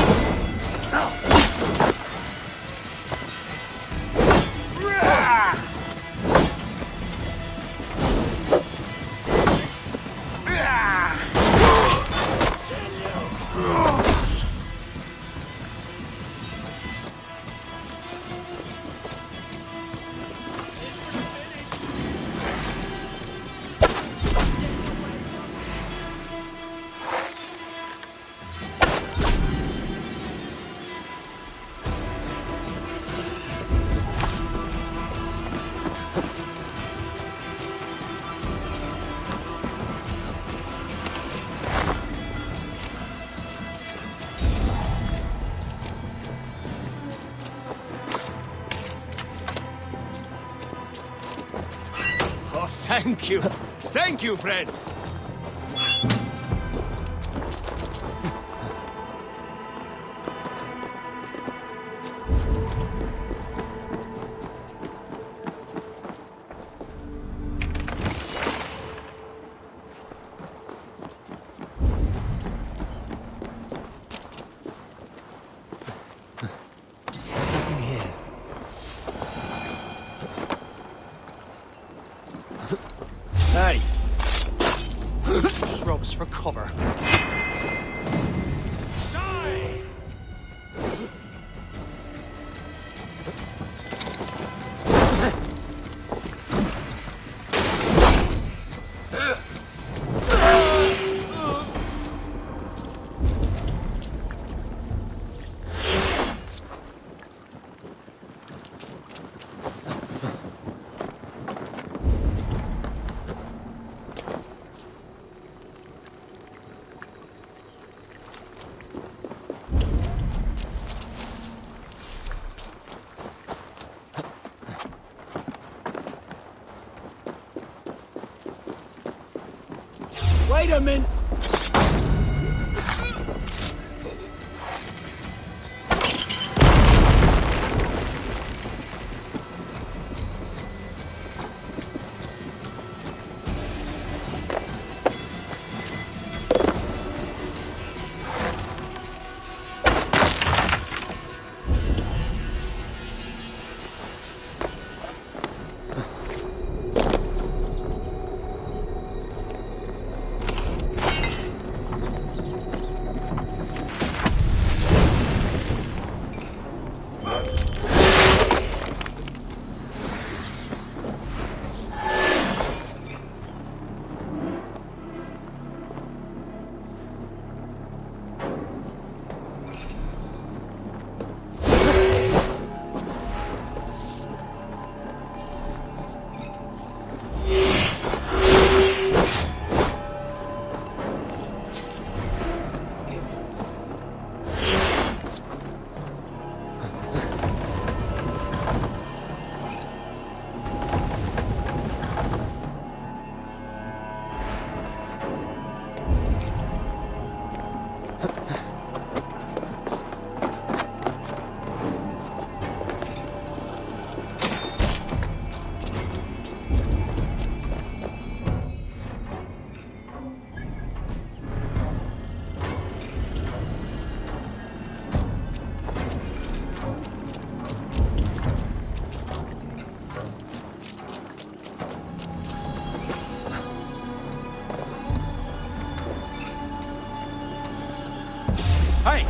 Speaker 18: Thank you. Thank you, friend.
Speaker 5: Hey! Shrubs for cover. Die! Wait a minute! Hey!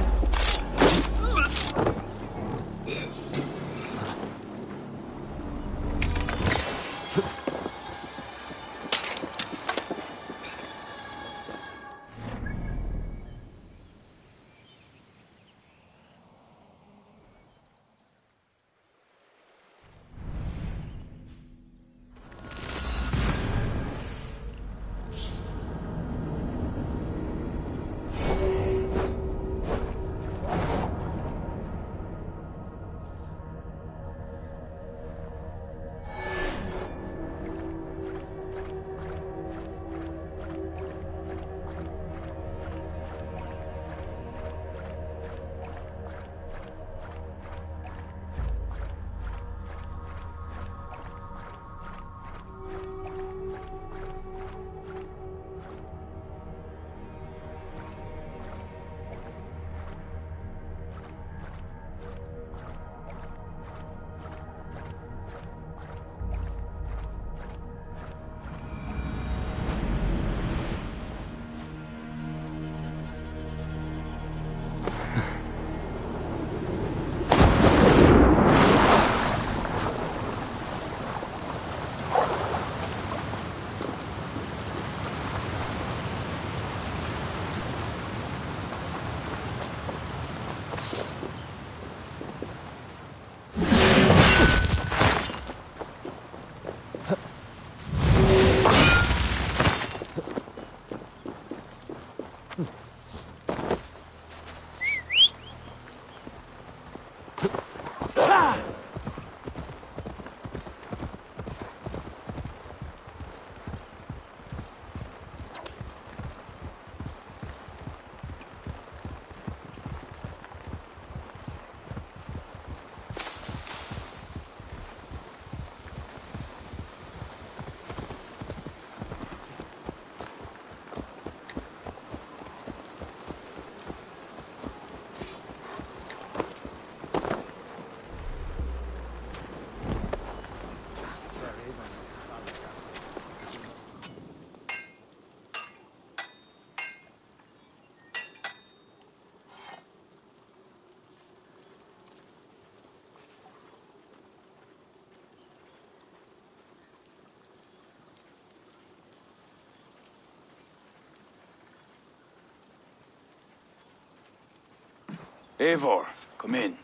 Speaker 1: Eivor, come in.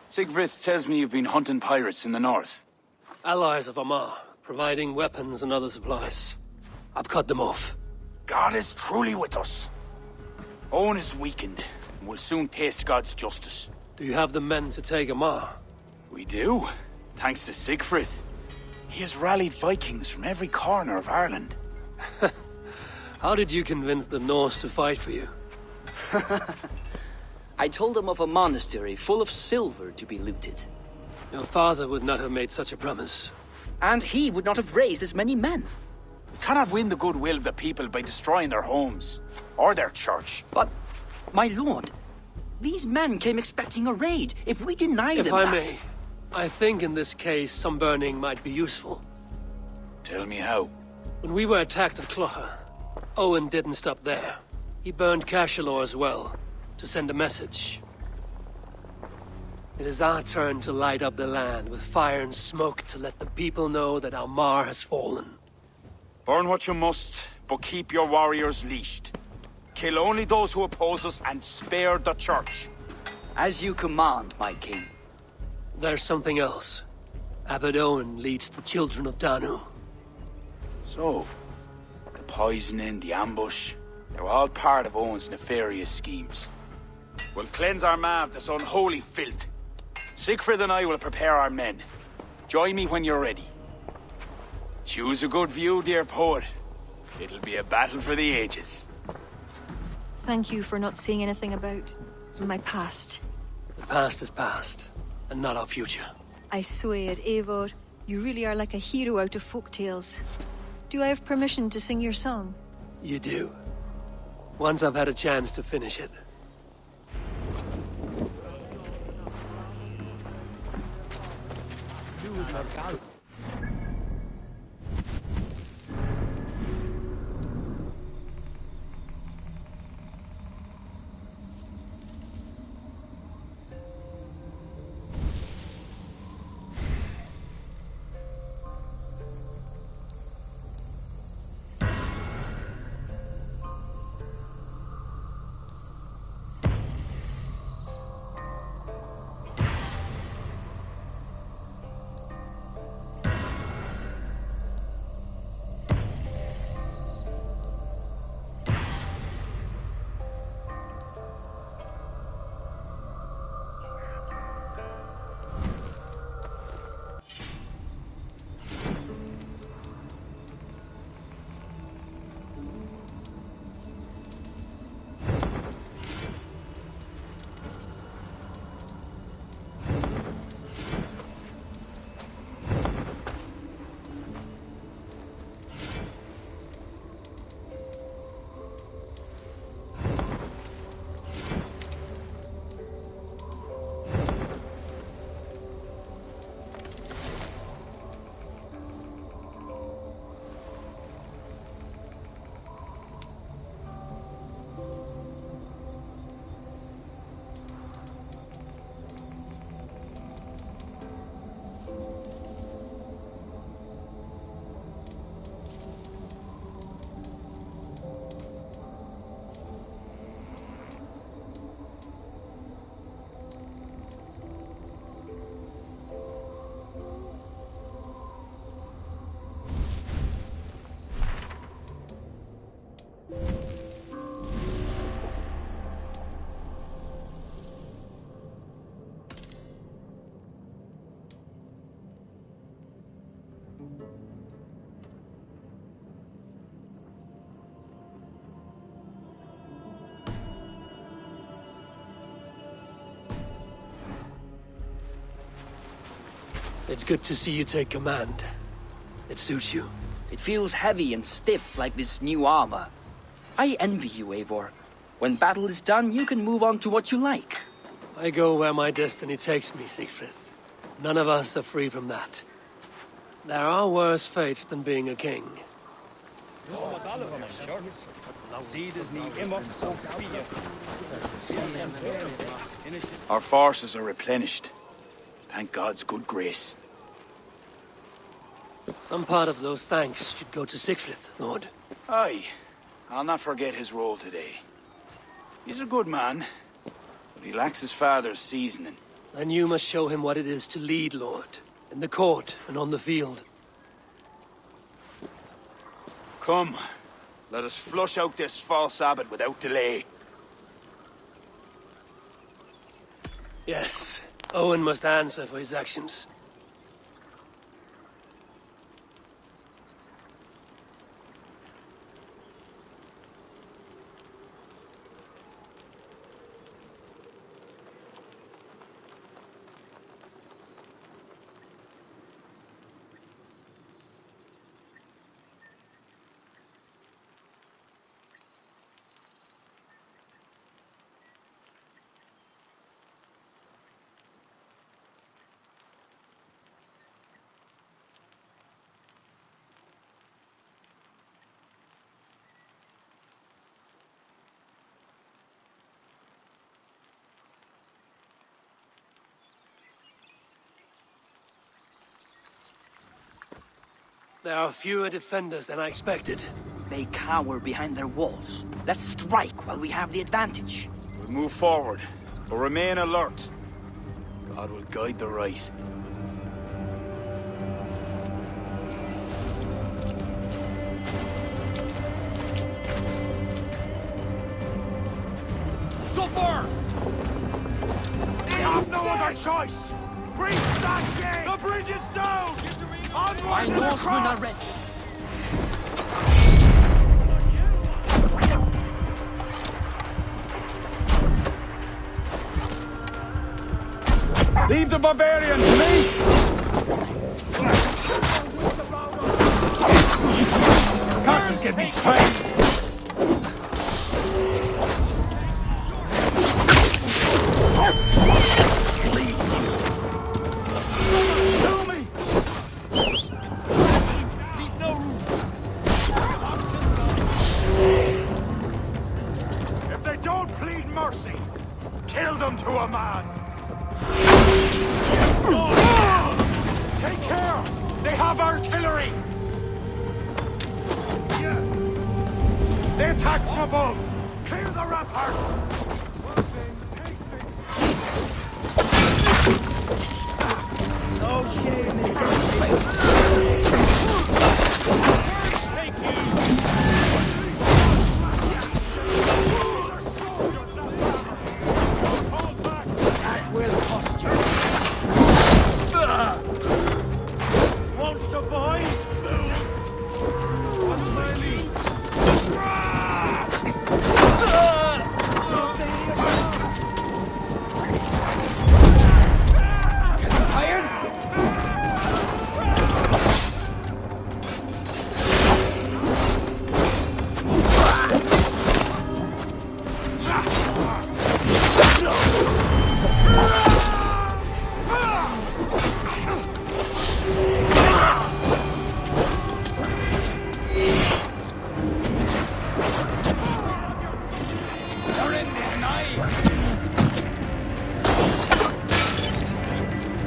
Speaker 1: Sigfrid tells me you've been hunting pirates in the north.
Speaker 8: Allies of Amar, providing weapons and other supplies. I've cut them off.
Speaker 1: God is truly with us. Owen is weakened, and will soon taste God's justice.
Speaker 8: Do you have the men to take Amar?
Speaker 1: We do, thanks to Sigfrid. He has rallied Vikings from every corner of Ireland.
Speaker 2: How did you convince the Norse to fight for you?
Speaker 15: I told them of a monastery full of silver to be looted.
Speaker 2: Your father would not have made such a promise.
Speaker 15: And he would not have raised as many men.
Speaker 1: We cannot win the goodwill of the people by destroying their homes, or their church.
Speaker 15: But, my lord, these men came expecting a raid. If we deny them
Speaker 2: If I may, I think in this case some burning might be useful.
Speaker 1: Tell me how.
Speaker 2: When we were attacked at Clougha, Owen didn't stop there. He burned Cashelor as well, to send a message. It is our turn to light up the land with fire and smoke to let the people know that Almar has fallen.
Speaker 1: Burn what you must, but keep your warriors leashed. Kill only those who oppose us and spare the church.
Speaker 15: As you command, my king.
Speaker 2: There's something else. Abbot Owen leads the children of Danu.
Speaker 1: So, the poisoning, the ambush, they were all part of Owen's nefarious schemes. We'll cleanse our ma of this unholy filth. Siegfried and I will prepare our men. Join me when you're ready. Choose a good view, dear poet. It'll be a battle for the ages.
Speaker 3: Thank you for not saying anything about my past.
Speaker 2: The past is past, and not our future.
Speaker 3: I swear, Eivor, you really are like a hero out of folk tales. Do I have permission to sing your song?
Speaker 2: You do. Once I've had a chance to finish it. It's good to see you take command. It suits you.
Speaker 15: It feels heavy and stiff like this new armor. I envy you, Eivor. When battle is done, you can move on to what you like.
Speaker 2: I go where my destiny takes me, Siegfried. None of us are free from that. There are worse fates than being a king.
Speaker 1: Our forces are replenished. Thank God's good grace.
Speaker 2: Some part of those thanks should go to Siegfried, Lord.
Speaker 1: Aye. I'll not forget his role today. He's a good man, but he lacks his father's seasoning.
Speaker 2: Then you must show him what it is to lead, Lord. In the court and on the field.
Speaker 1: Come, let us flush out this false abbot without delay.
Speaker 2: Yes, Owen must answer for his actions. There are fewer defenders than I expected.
Speaker 15: They cower behind their walls. Let's strike while we have the advantage.
Speaker 1: We'll move forward, but remain alert. God will guide the right.
Speaker 5: Suffer!
Speaker 1: They have no other choice! Breach that gate! The bridge is down! Onward
Speaker 15: My
Speaker 1: to the
Speaker 15: Northmen are
Speaker 1: cross!
Speaker 15: ready.
Speaker 1: Leave the barbarians to me! God will give me strength!
Speaker 5: If they don't plead mercy, kill them to a man! Take care! They have artillery! They attack from above! Clear the ramparts!
Speaker 15: No shame in
Speaker 5: Take you!
Speaker 15: That will cost you.
Speaker 5: Won't survive? What's my lead?
Speaker 1: They're in this night!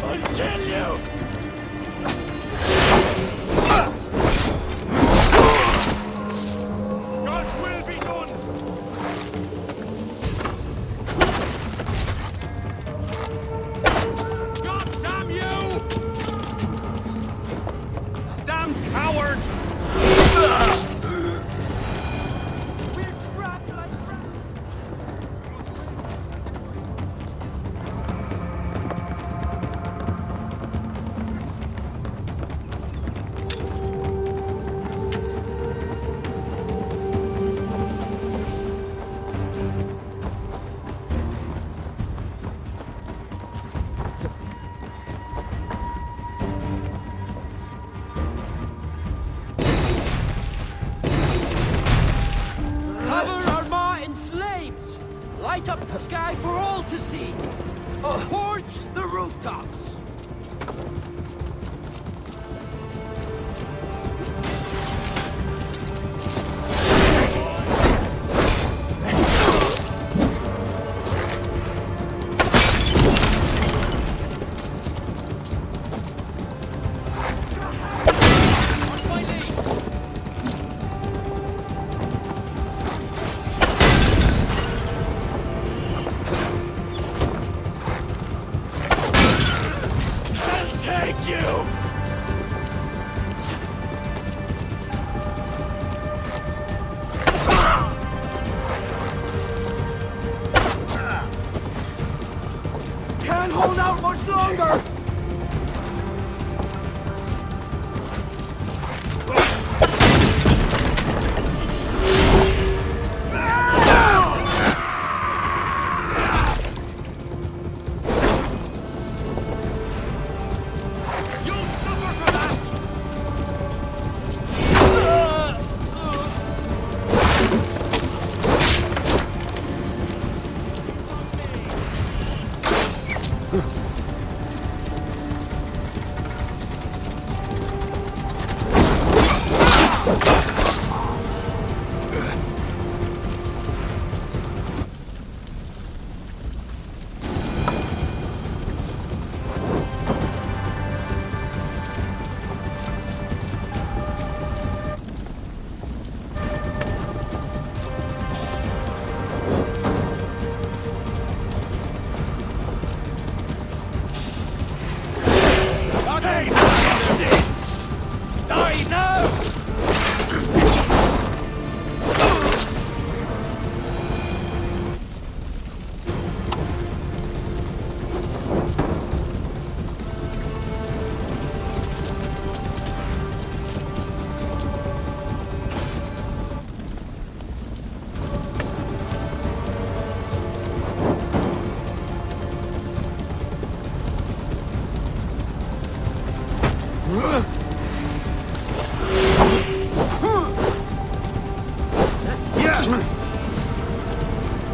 Speaker 1: I'll kill you!
Speaker 5: God's will be done! God damn you! Damned coward!
Speaker 15: Cover Armagh in flames! Light up the sky for all to see! Torch the rooftops!
Speaker 1: Take you!
Speaker 15: Can't hold out much longer!
Speaker 5: You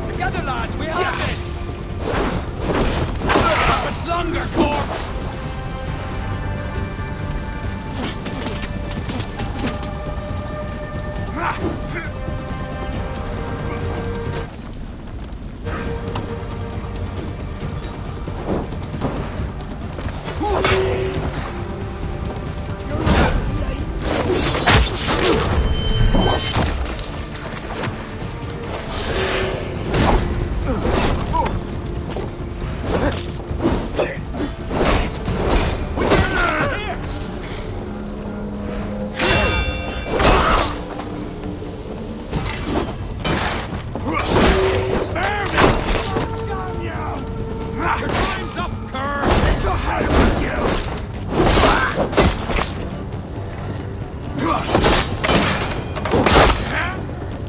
Speaker 5: Together, lads, we have this! How much longer, corpse?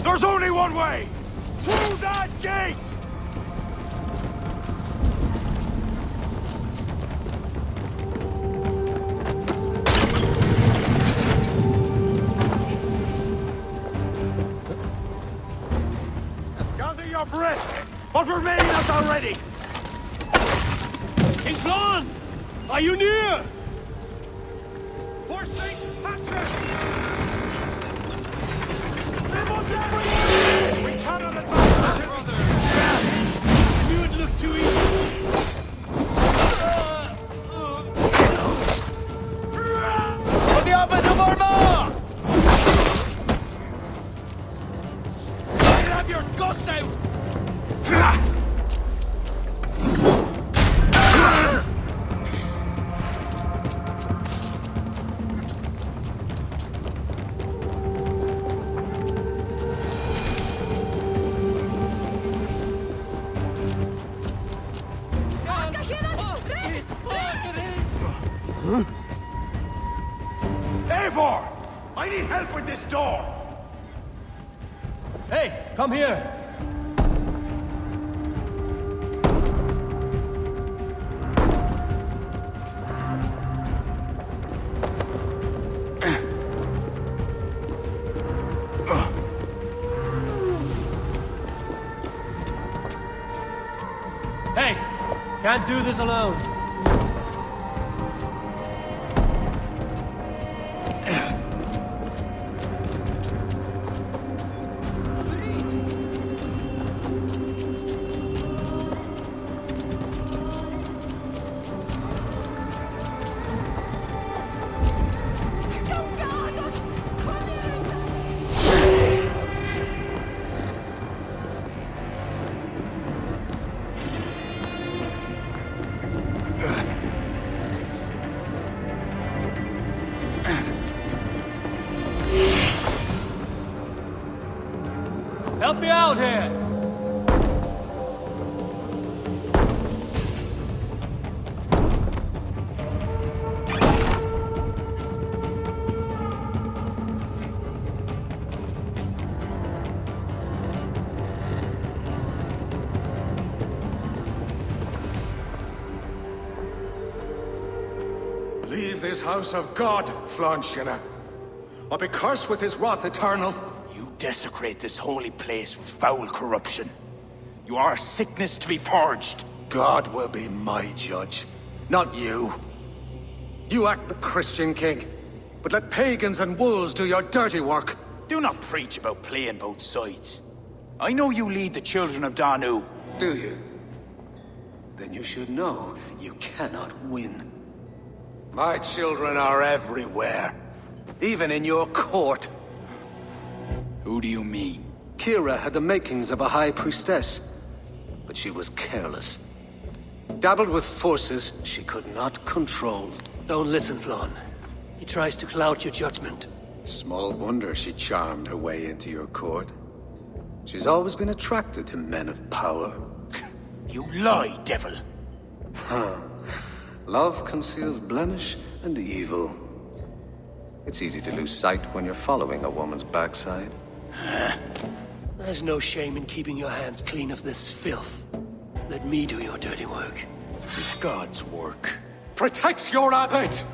Speaker 1: There's only one way! Through that gate! Gather your breath! What remains are ready!
Speaker 18: King Flan! Are you near?
Speaker 1: For Saint Patrick! We cannot advance, brother!
Speaker 18: I knew it looked too easy.
Speaker 5: For the Abbot of Armagh! Have your gusts out!
Speaker 1: Eivor! I need help with this door!
Speaker 18: Hey, come here. Hey, can't do this alone. Help me out here!
Speaker 19: Leave this house of God, Flanshina, or be cursed with his wrath eternal.
Speaker 1: You desecrate this holy place with foul corruption. You are a sickness to be purged.
Speaker 19: God will be my judge, not you. You act the Christian king, but let pagans and wolves do your dirty work.
Speaker 1: Do not preach about playing both sides. I know you lead the children of Danu.
Speaker 19: Do you? Then you should know you cannot win. My children are everywhere, even in your court.
Speaker 1: Who do you mean?
Speaker 19: Kira had the makings of a high priestess, but she was careless. Dabbled with forces she could not control.
Speaker 2: Don't listen, Flan. He tries to cloud your judgment.
Speaker 19: Small wonder she charmed her way into your court. She's always been attracted to men of power.
Speaker 1: You lie, devil!
Speaker 19: Love conceals blemish and evil. It's easy to lose sight when you're following a woman's backside.
Speaker 2: There's no shame in keeping your hands clean of this filth. Let me do your dirty work.
Speaker 1: It's God's work.
Speaker 19: Protect your abbot!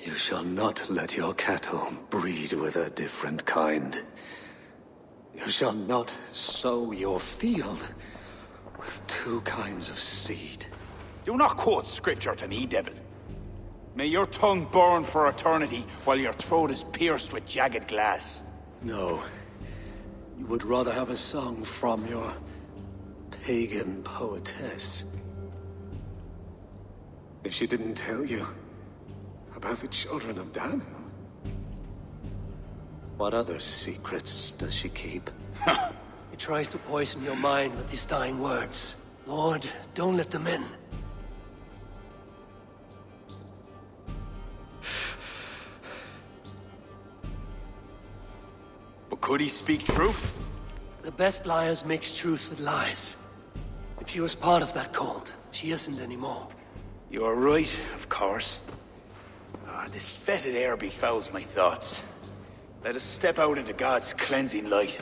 Speaker 19: You shall not let your cattle breed with a different kind. You shall not sow your field with two kinds of seed.
Speaker 1: Do not quote scripture to me, devil. May your tongue burn for eternity while your throat is pierced with jagged glass.
Speaker 19: No. You would rather have a song from your pagan poetess. If she didn't tell you about the children of Danu, what other secrets does she keep?
Speaker 2: He tries to poison your mind with his dying words. Lord, don't let them in.
Speaker 1: But could he speak truth?
Speaker 2: The best liars mix truth with lies. If she was part of that cult, she isn't anymore.
Speaker 1: You are right, of course. This fetid air befouls my thoughts. Let us step out into God's cleansing light.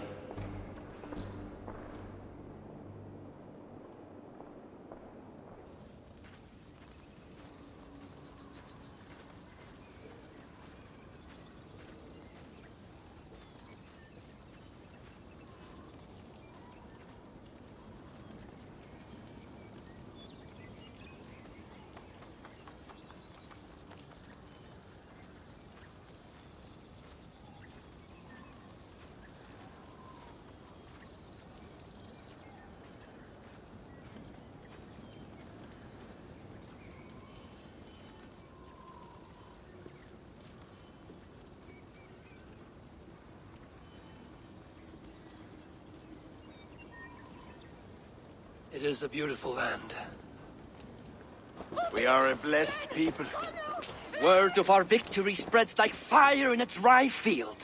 Speaker 2: It is a beautiful land.
Speaker 1: We are a blessed people.
Speaker 15: Word of our victory spreads like fire in a dry field.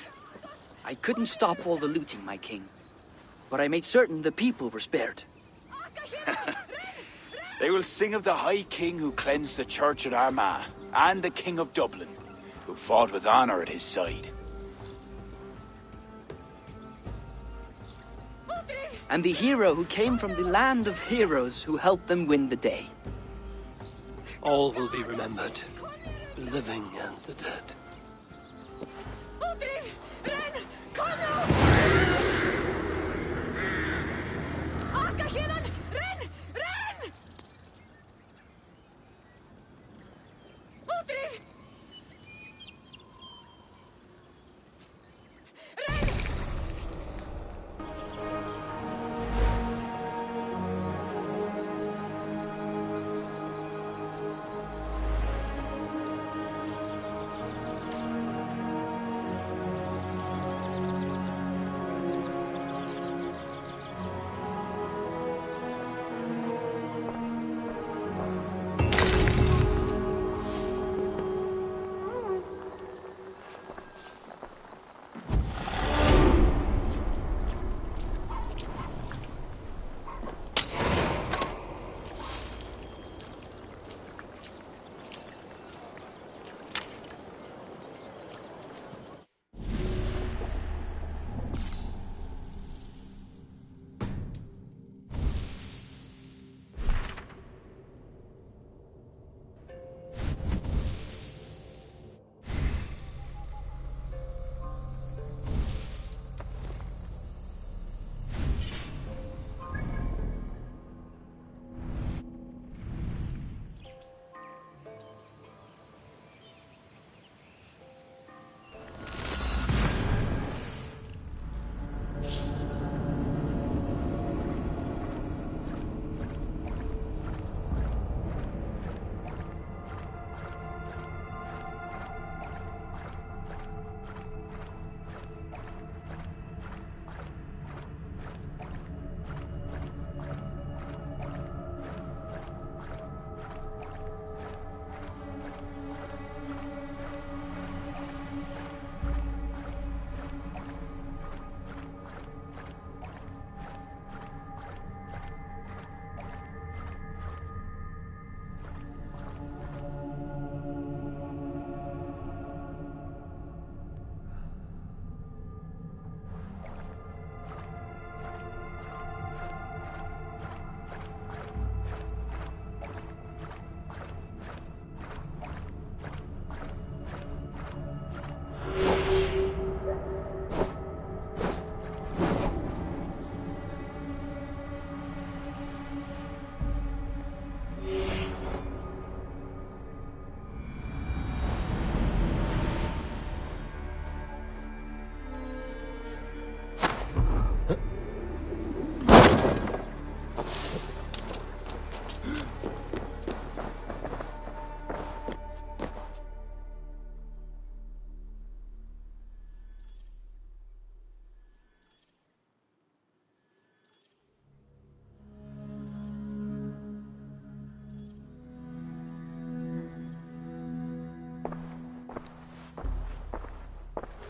Speaker 15: I couldn't stop all the looting, my king. But I made certain the people were spared.
Speaker 1: They will sing of the High King who cleansed the church at Armagh, and the King of Dublin, who fought with honor at his side.
Speaker 15: And the hero who came from the land of heroes who helped them win the day.
Speaker 2: All will be remembered, the living and the dead.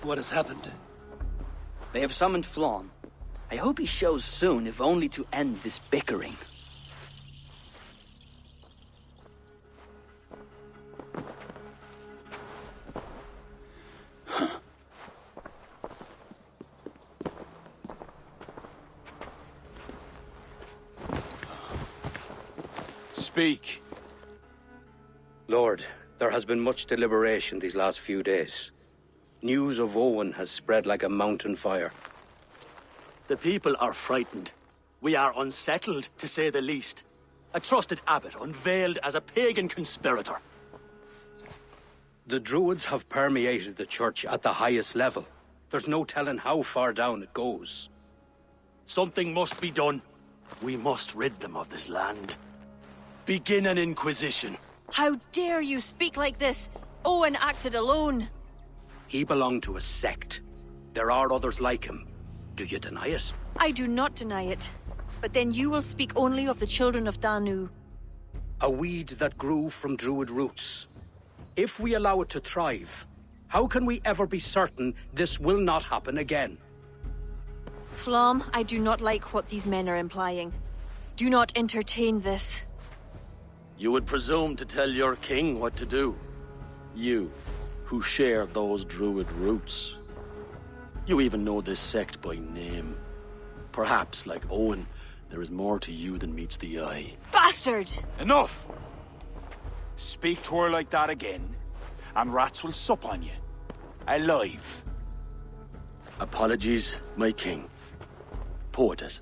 Speaker 2: What has happened?
Speaker 15: They have summoned Flawn. I hope he shows soon, if only to end this bickering.
Speaker 1: Speak.
Speaker 8: Lord, there has been much deliberation these last few days. News of Owen has spread like a mountain fire.
Speaker 20: The people are frightened. We are unsettled, to say the least. A trusted abbot unveiled as a pagan conspirator.
Speaker 8: The Druids have permeated the church at the highest level. There's no telling how far down it goes.
Speaker 20: Something must be done. We must rid them of this land. Begin an inquisition.
Speaker 3: How dare you speak like this? Owen acted alone.
Speaker 8: He belonged to a sect. There are others like him. Do you deny it?
Speaker 3: I do not deny it. But then you will speak only of the children of Danu.
Speaker 8: A weed that grew from Druid roots. If we allow it to thrive, how can we ever be certain this will not happen again?
Speaker 3: Flom, I do not like what these men are implying. Do not entertain this.
Speaker 20: You would presume to tell your king what to do. You, who share those Druid roots. You even know this sect by name. Perhaps, like Owen, there is more to you than meets the eye.
Speaker 3: Bastard!
Speaker 1: Enough! Speak to her like that again, and rats will sup on you. Alive.
Speaker 20: Apologies, my king. Poetess.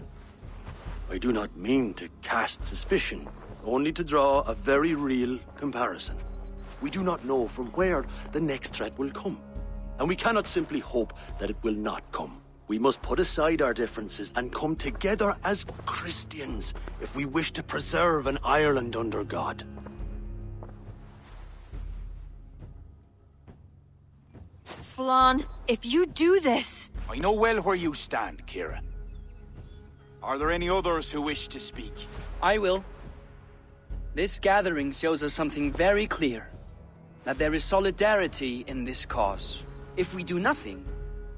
Speaker 20: I do not mean to cast suspicion, only to draw a very real comparison. We do not know from where the next threat will come, and we cannot simply hope that it will not come. We must put aside our differences and come together as Christians if we wish to preserve an Ireland under God.
Speaker 3: Flan, if you do this...
Speaker 1: I know well where you stand, Kira. Are there any others who wish to speak?
Speaker 15: I will. This gathering shows us something very clear. That there is solidarity in this cause. If we do nothing,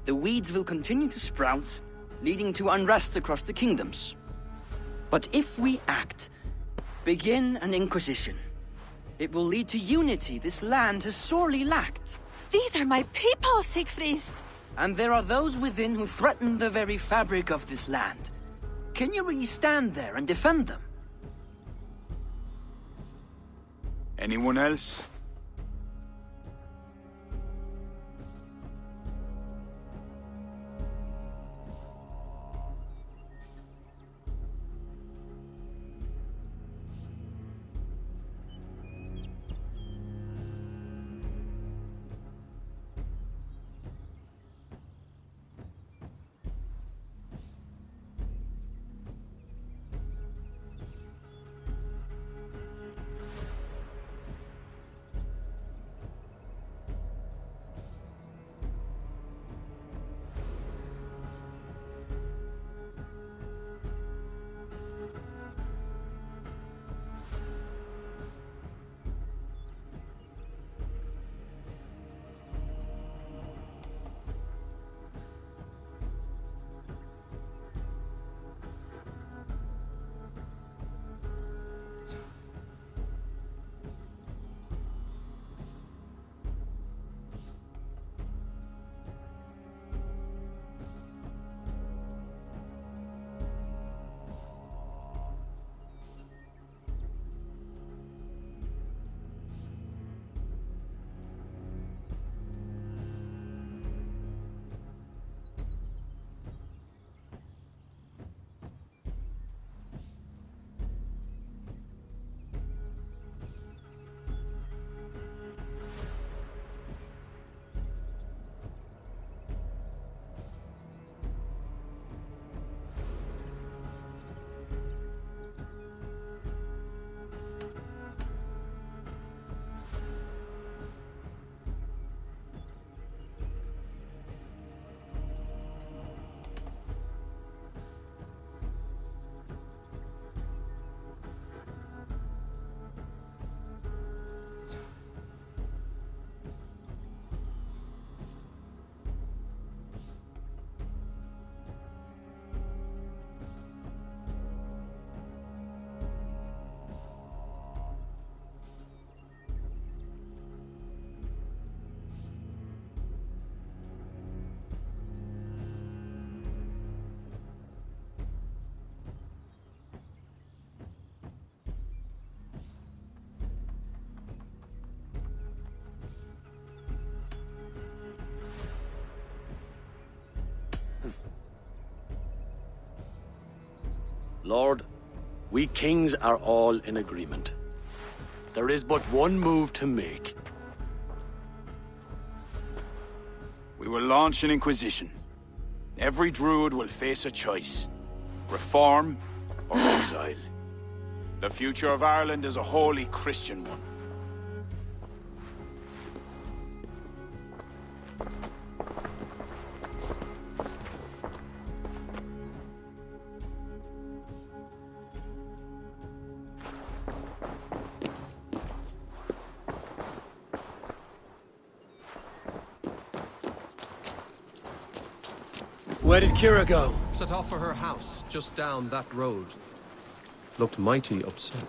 Speaker 15: the weeds will continue to sprout, leading to unrest across the kingdoms. But if we act, begin an inquisition, it will lead to unity this land has sorely lacked.
Speaker 3: These are my people, Siegfried!
Speaker 15: And there are those within who threaten the very fabric of this land. Can you really stand there and defend them?
Speaker 1: Anyone else?
Speaker 20: Lord, we kings are all in agreement. There is but one move to make.
Speaker 1: We will launch an inquisition. Every druid will face a choice. Reform or exile. The future of Ireland is a wholly Christian one.
Speaker 2: Where did Kira go?
Speaker 9: Set off for her house, just down that road. Looked mighty upset.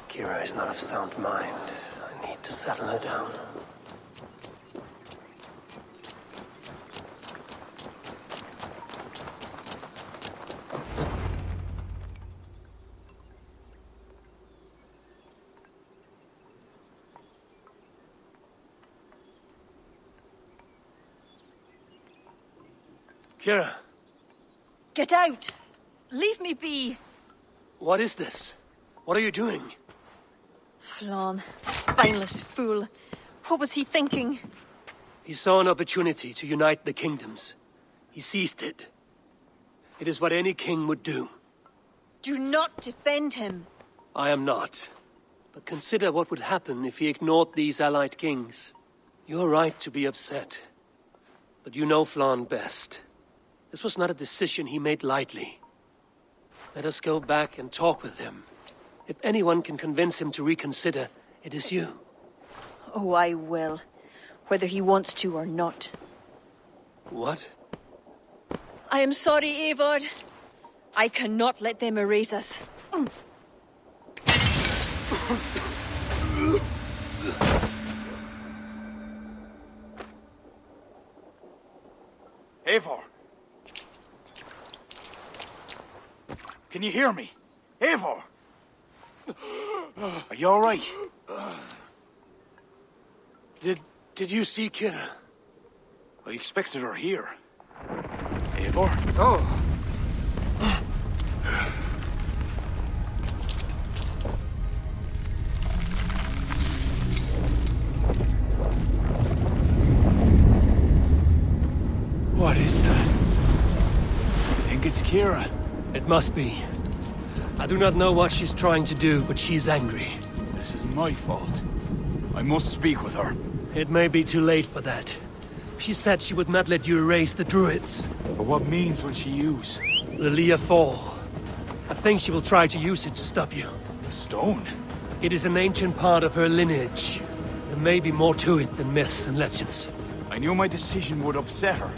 Speaker 8: Kira is not of sound mind. I need to settle her down.
Speaker 2: Kira,
Speaker 3: Get out! Leave me be!
Speaker 2: what is this? What are you doing?
Speaker 3: Flann, spineless fool. What was he thinking?
Speaker 2: He saw an opportunity to unite the kingdoms. He seized it. It is what any king would do.
Speaker 3: Do not defend him.
Speaker 2: I am not. But consider what would happen if he ignored these allied kings. You're right to be upset. But you know Flann best. This was not a decision he made lightly. Let us go back and talk with him. If anyone can convince him to reconsider, it is you.
Speaker 3: Oh, I will. Whether he wants to or not.
Speaker 2: What?
Speaker 3: I am sorry, Eivor. I cannot let them erase us.
Speaker 1: Eivor! Can you hear me? Eivor! Are you all right?
Speaker 2: Did you see Kira?
Speaker 1: I expected her here. Eivor?
Speaker 2: Oh.
Speaker 1: What is that? I think it's Kira.
Speaker 2: It must be. I do not know what she's trying to do, but she's angry.
Speaker 1: This is my fault. I must speak with her.
Speaker 2: It may be too late for that. She said she would not let you erase the Druids.
Speaker 1: But what means will she use?
Speaker 2: The Leah Fall. I think she will try to use it to stop you.
Speaker 1: A stone?
Speaker 2: It is an ancient part of her lineage. There may be more to it than myths and legends.
Speaker 1: I knew my decision would upset her.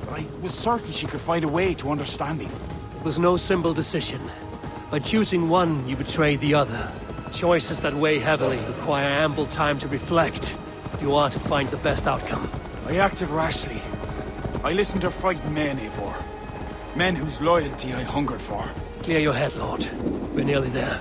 Speaker 1: But I was certain she could find a way to understanding.
Speaker 2: It was no simple decision. By choosing one, you betray the other. Choices that weigh heavily require ample time to reflect if you are to find the best outcome.
Speaker 1: I acted rashly. I listened to frightened men, Eivor. Men whose loyalty I hungered for.
Speaker 2: Clear your head, Lord. We're nearly there.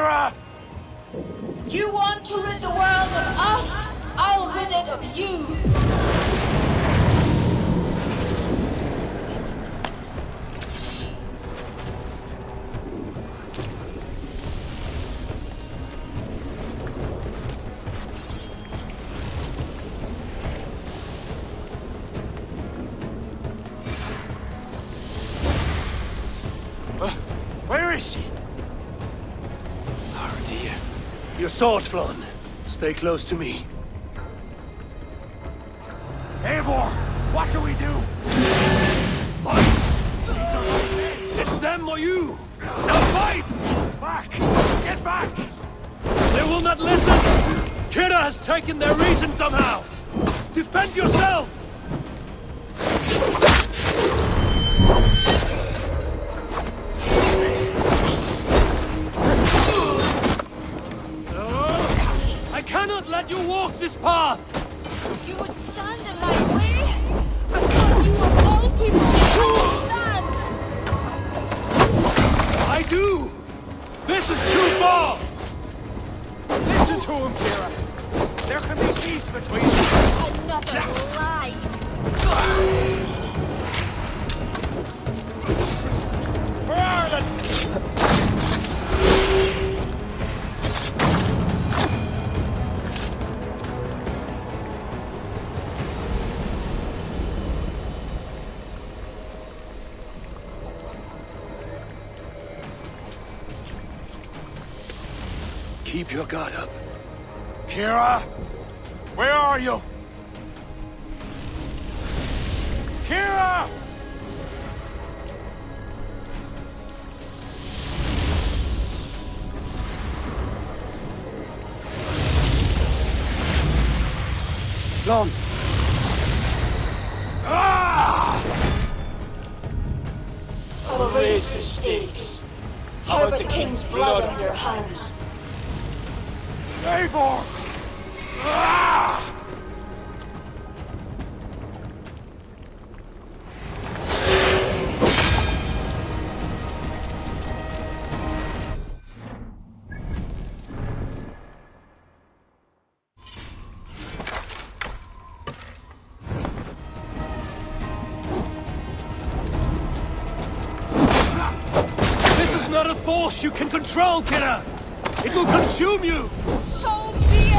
Speaker 1: Kira!
Speaker 21: You want to rid the world of us? I'll rid it of you!
Speaker 1: Where is she? Oh dear.
Speaker 8: Your sword, Flann. Stay close to me.
Speaker 1: Eivor! What do we do? Fight!
Speaker 8: It's them or you!
Speaker 1: No, fight! Back! Get back!
Speaker 8: They will not listen! Kira has taken their reason somehow! Defend yourself! I cannot let you walk this path!
Speaker 21: You would stand in my way? I thought you were all people who stand!
Speaker 8: I do! This is too far!
Speaker 1: Listen to him, Kira! There can be peace between us!
Speaker 21: Another lie!
Speaker 1: For Ireland!
Speaker 8: Keep your guard up.
Speaker 1: Kira! Where are you? Kira!
Speaker 8: Flann!
Speaker 21: I will raise the stakes. How about the king's blood on your hands?
Speaker 1: Eivor!
Speaker 8: This is not a force you can control, Kira! It will consume you!
Speaker 21: So be it!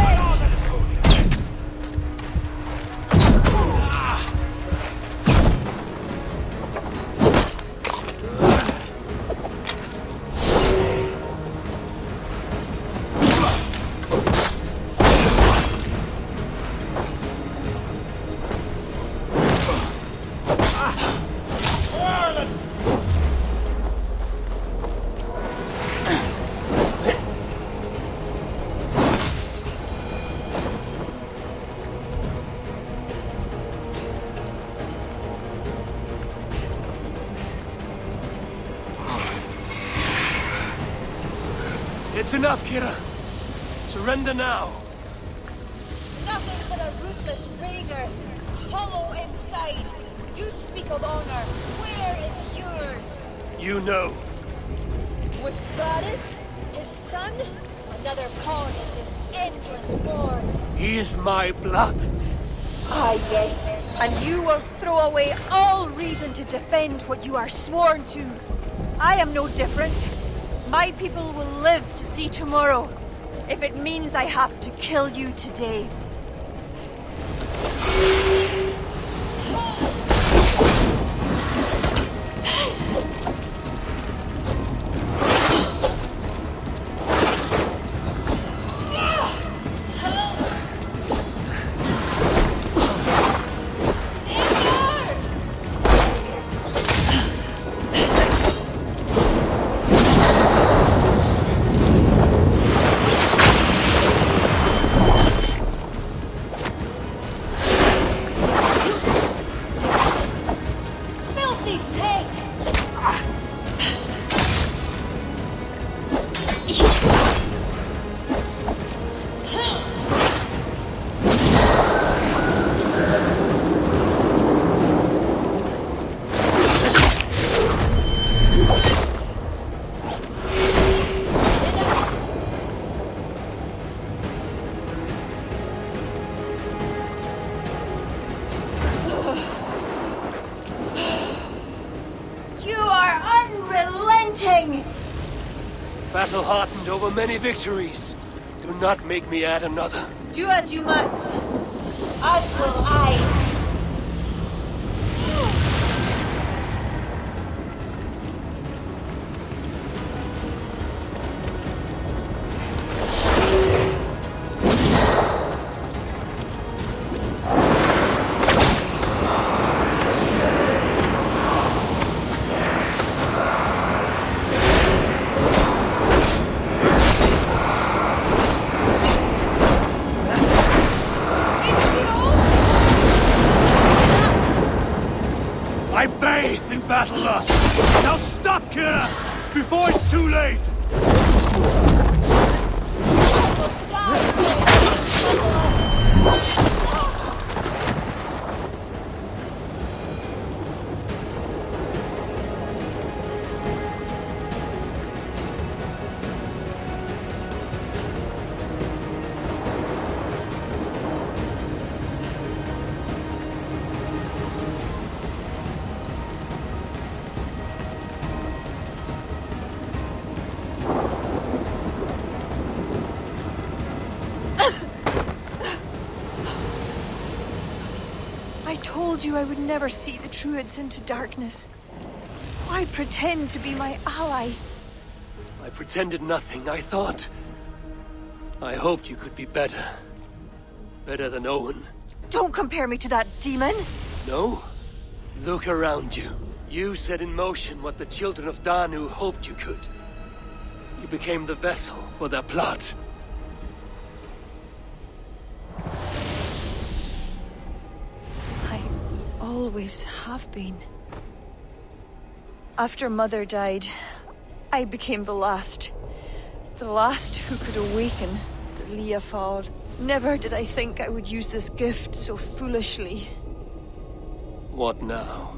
Speaker 8: It's enough, Kira. Surrender now.
Speaker 21: Nothing but a ruthless raider, hollow inside. You speak of honor. Where is yours?
Speaker 8: You know.
Speaker 21: With Gareth, his son, another pawn in this endless war.
Speaker 8: He is my blood.
Speaker 21: Ah, yes. And you will throw away all reason to defend what you are sworn to. I am no different. My people will live to see tomorrow, if it means I have to kill you today. unrelenting!
Speaker 2: Battle-hardened over many victories. Do not make me add another.
Speaker 21: Do as you must. As will I.
Speaker 2: I bathe in battle lust. Now stop, Kira, before it's too late.
Speaker 3: I told you I would never see the Druids into darkness. Why pretend to be my ally?
Speaker 2: I pretended nothing. I thought... I hoped you could be better. Better than Owen.
Speaker 3: Don't compare me to that demon!
Speaker 2: No? Look around you. You set in motion what the children of Danu hoped you could. You became the vessel for their plot.
Speaker 3: I always have been. After Mother died, I became the last. The last who could awaken the Leafal. Never did I think I would use this gift so foolishly.
Speaker 2: What now?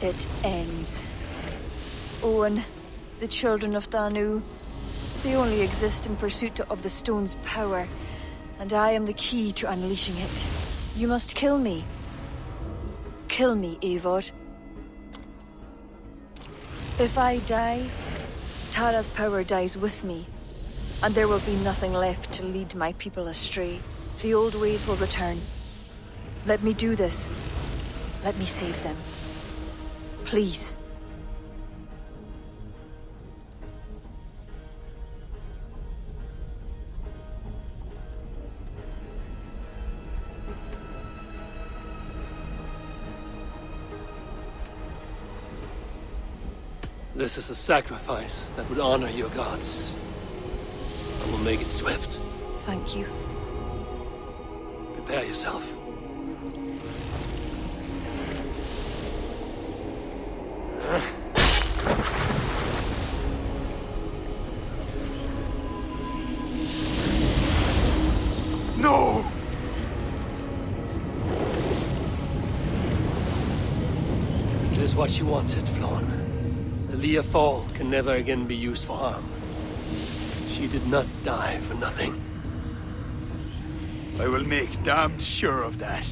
Speaker 3: It ends. Owen, the children of Danu, they only exist in pursuit of the stone's power, and I am the key to unleashing it. You must kill me. Kill me, Eivor. If I die, Tara's power dies with me, and there will be nothing left to lead my people astray. The old ways will return. Let me do this. Let me save them. Please.
Speaker 2: This is a sacrifice that would honor your gods. I will make it swift.
Speaker 3: Thank you.
Speaker 2: Prepare yourself.
Speaker 1: No!
Speaker 2: It is what you wanted, Florn. The Leafal can never again be used for harm. She did not die for nothing.
Speaker 1: I will make damn sure of that.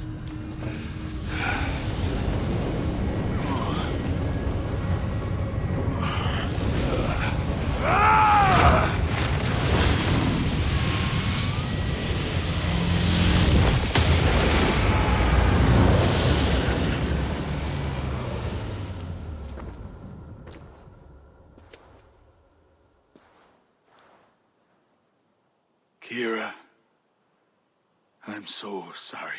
Speaker 1: Kira, I'm so sorry.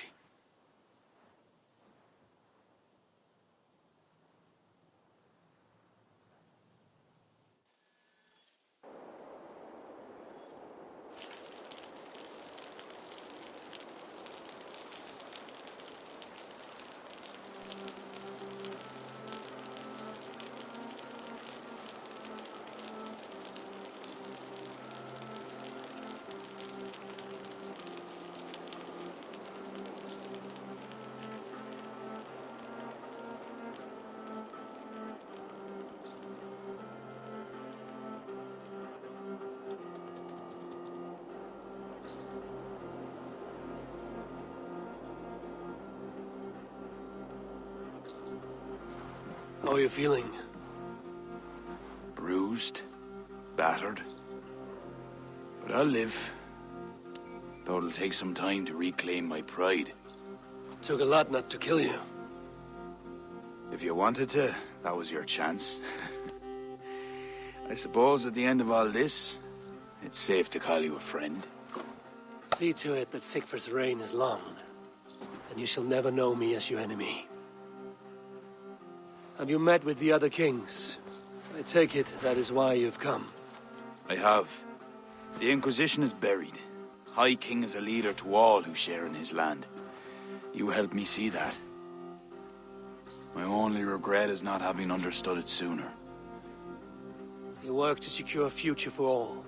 Speaker 2: How are you feeling?
Speaker 1: bruised, battered. But I'll live. Though it'll take some time to reclaim my pride.
Speaker 2: Took a lot not to kill you.
Speaker 1: If you wanted to, that was your chance. I suppose at the end of all this, it's safe to call you a friend.
Speaker 2: See to it that Sigfrid's reign is long, and you shall never know me as your enemy. Have you met with the other kings? I take it that is why you've come.
Speaker 1: I have. The Inquisition is buried. High King is a leader to all who share in his land. You helped me see that. My only regret is not having understood it sooner.
Speaker 2: You work to secure a future for all.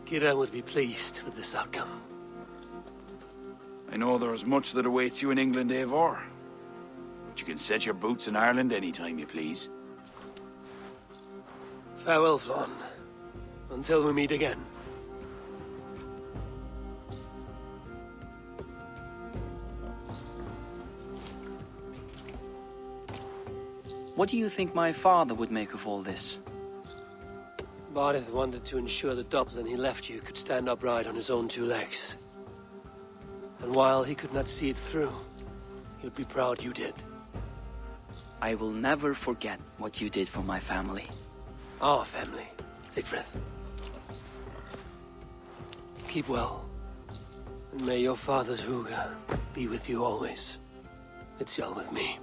Speaker 2: Kira would be pleased with this outcome.
Speaker 1: I know there is much that awaits you in England, Eivor. But you can set your boots in Ireland anytime you please.
Speaker 2: Farewell, Flann. Until we meet again.
Speaker 15: What do you think my father would make of all this?
Speaker 2: Barith wanted to ensure that Dublin he left you could stand upright on his own two legs. And while he could not see it through, he'd be proud you did.
Speaker 15: I will never forget what you did for my family.
Speaker 2: Our family, Sigfrid. Keep well. And may your father's Huga be with you always. It's well with me.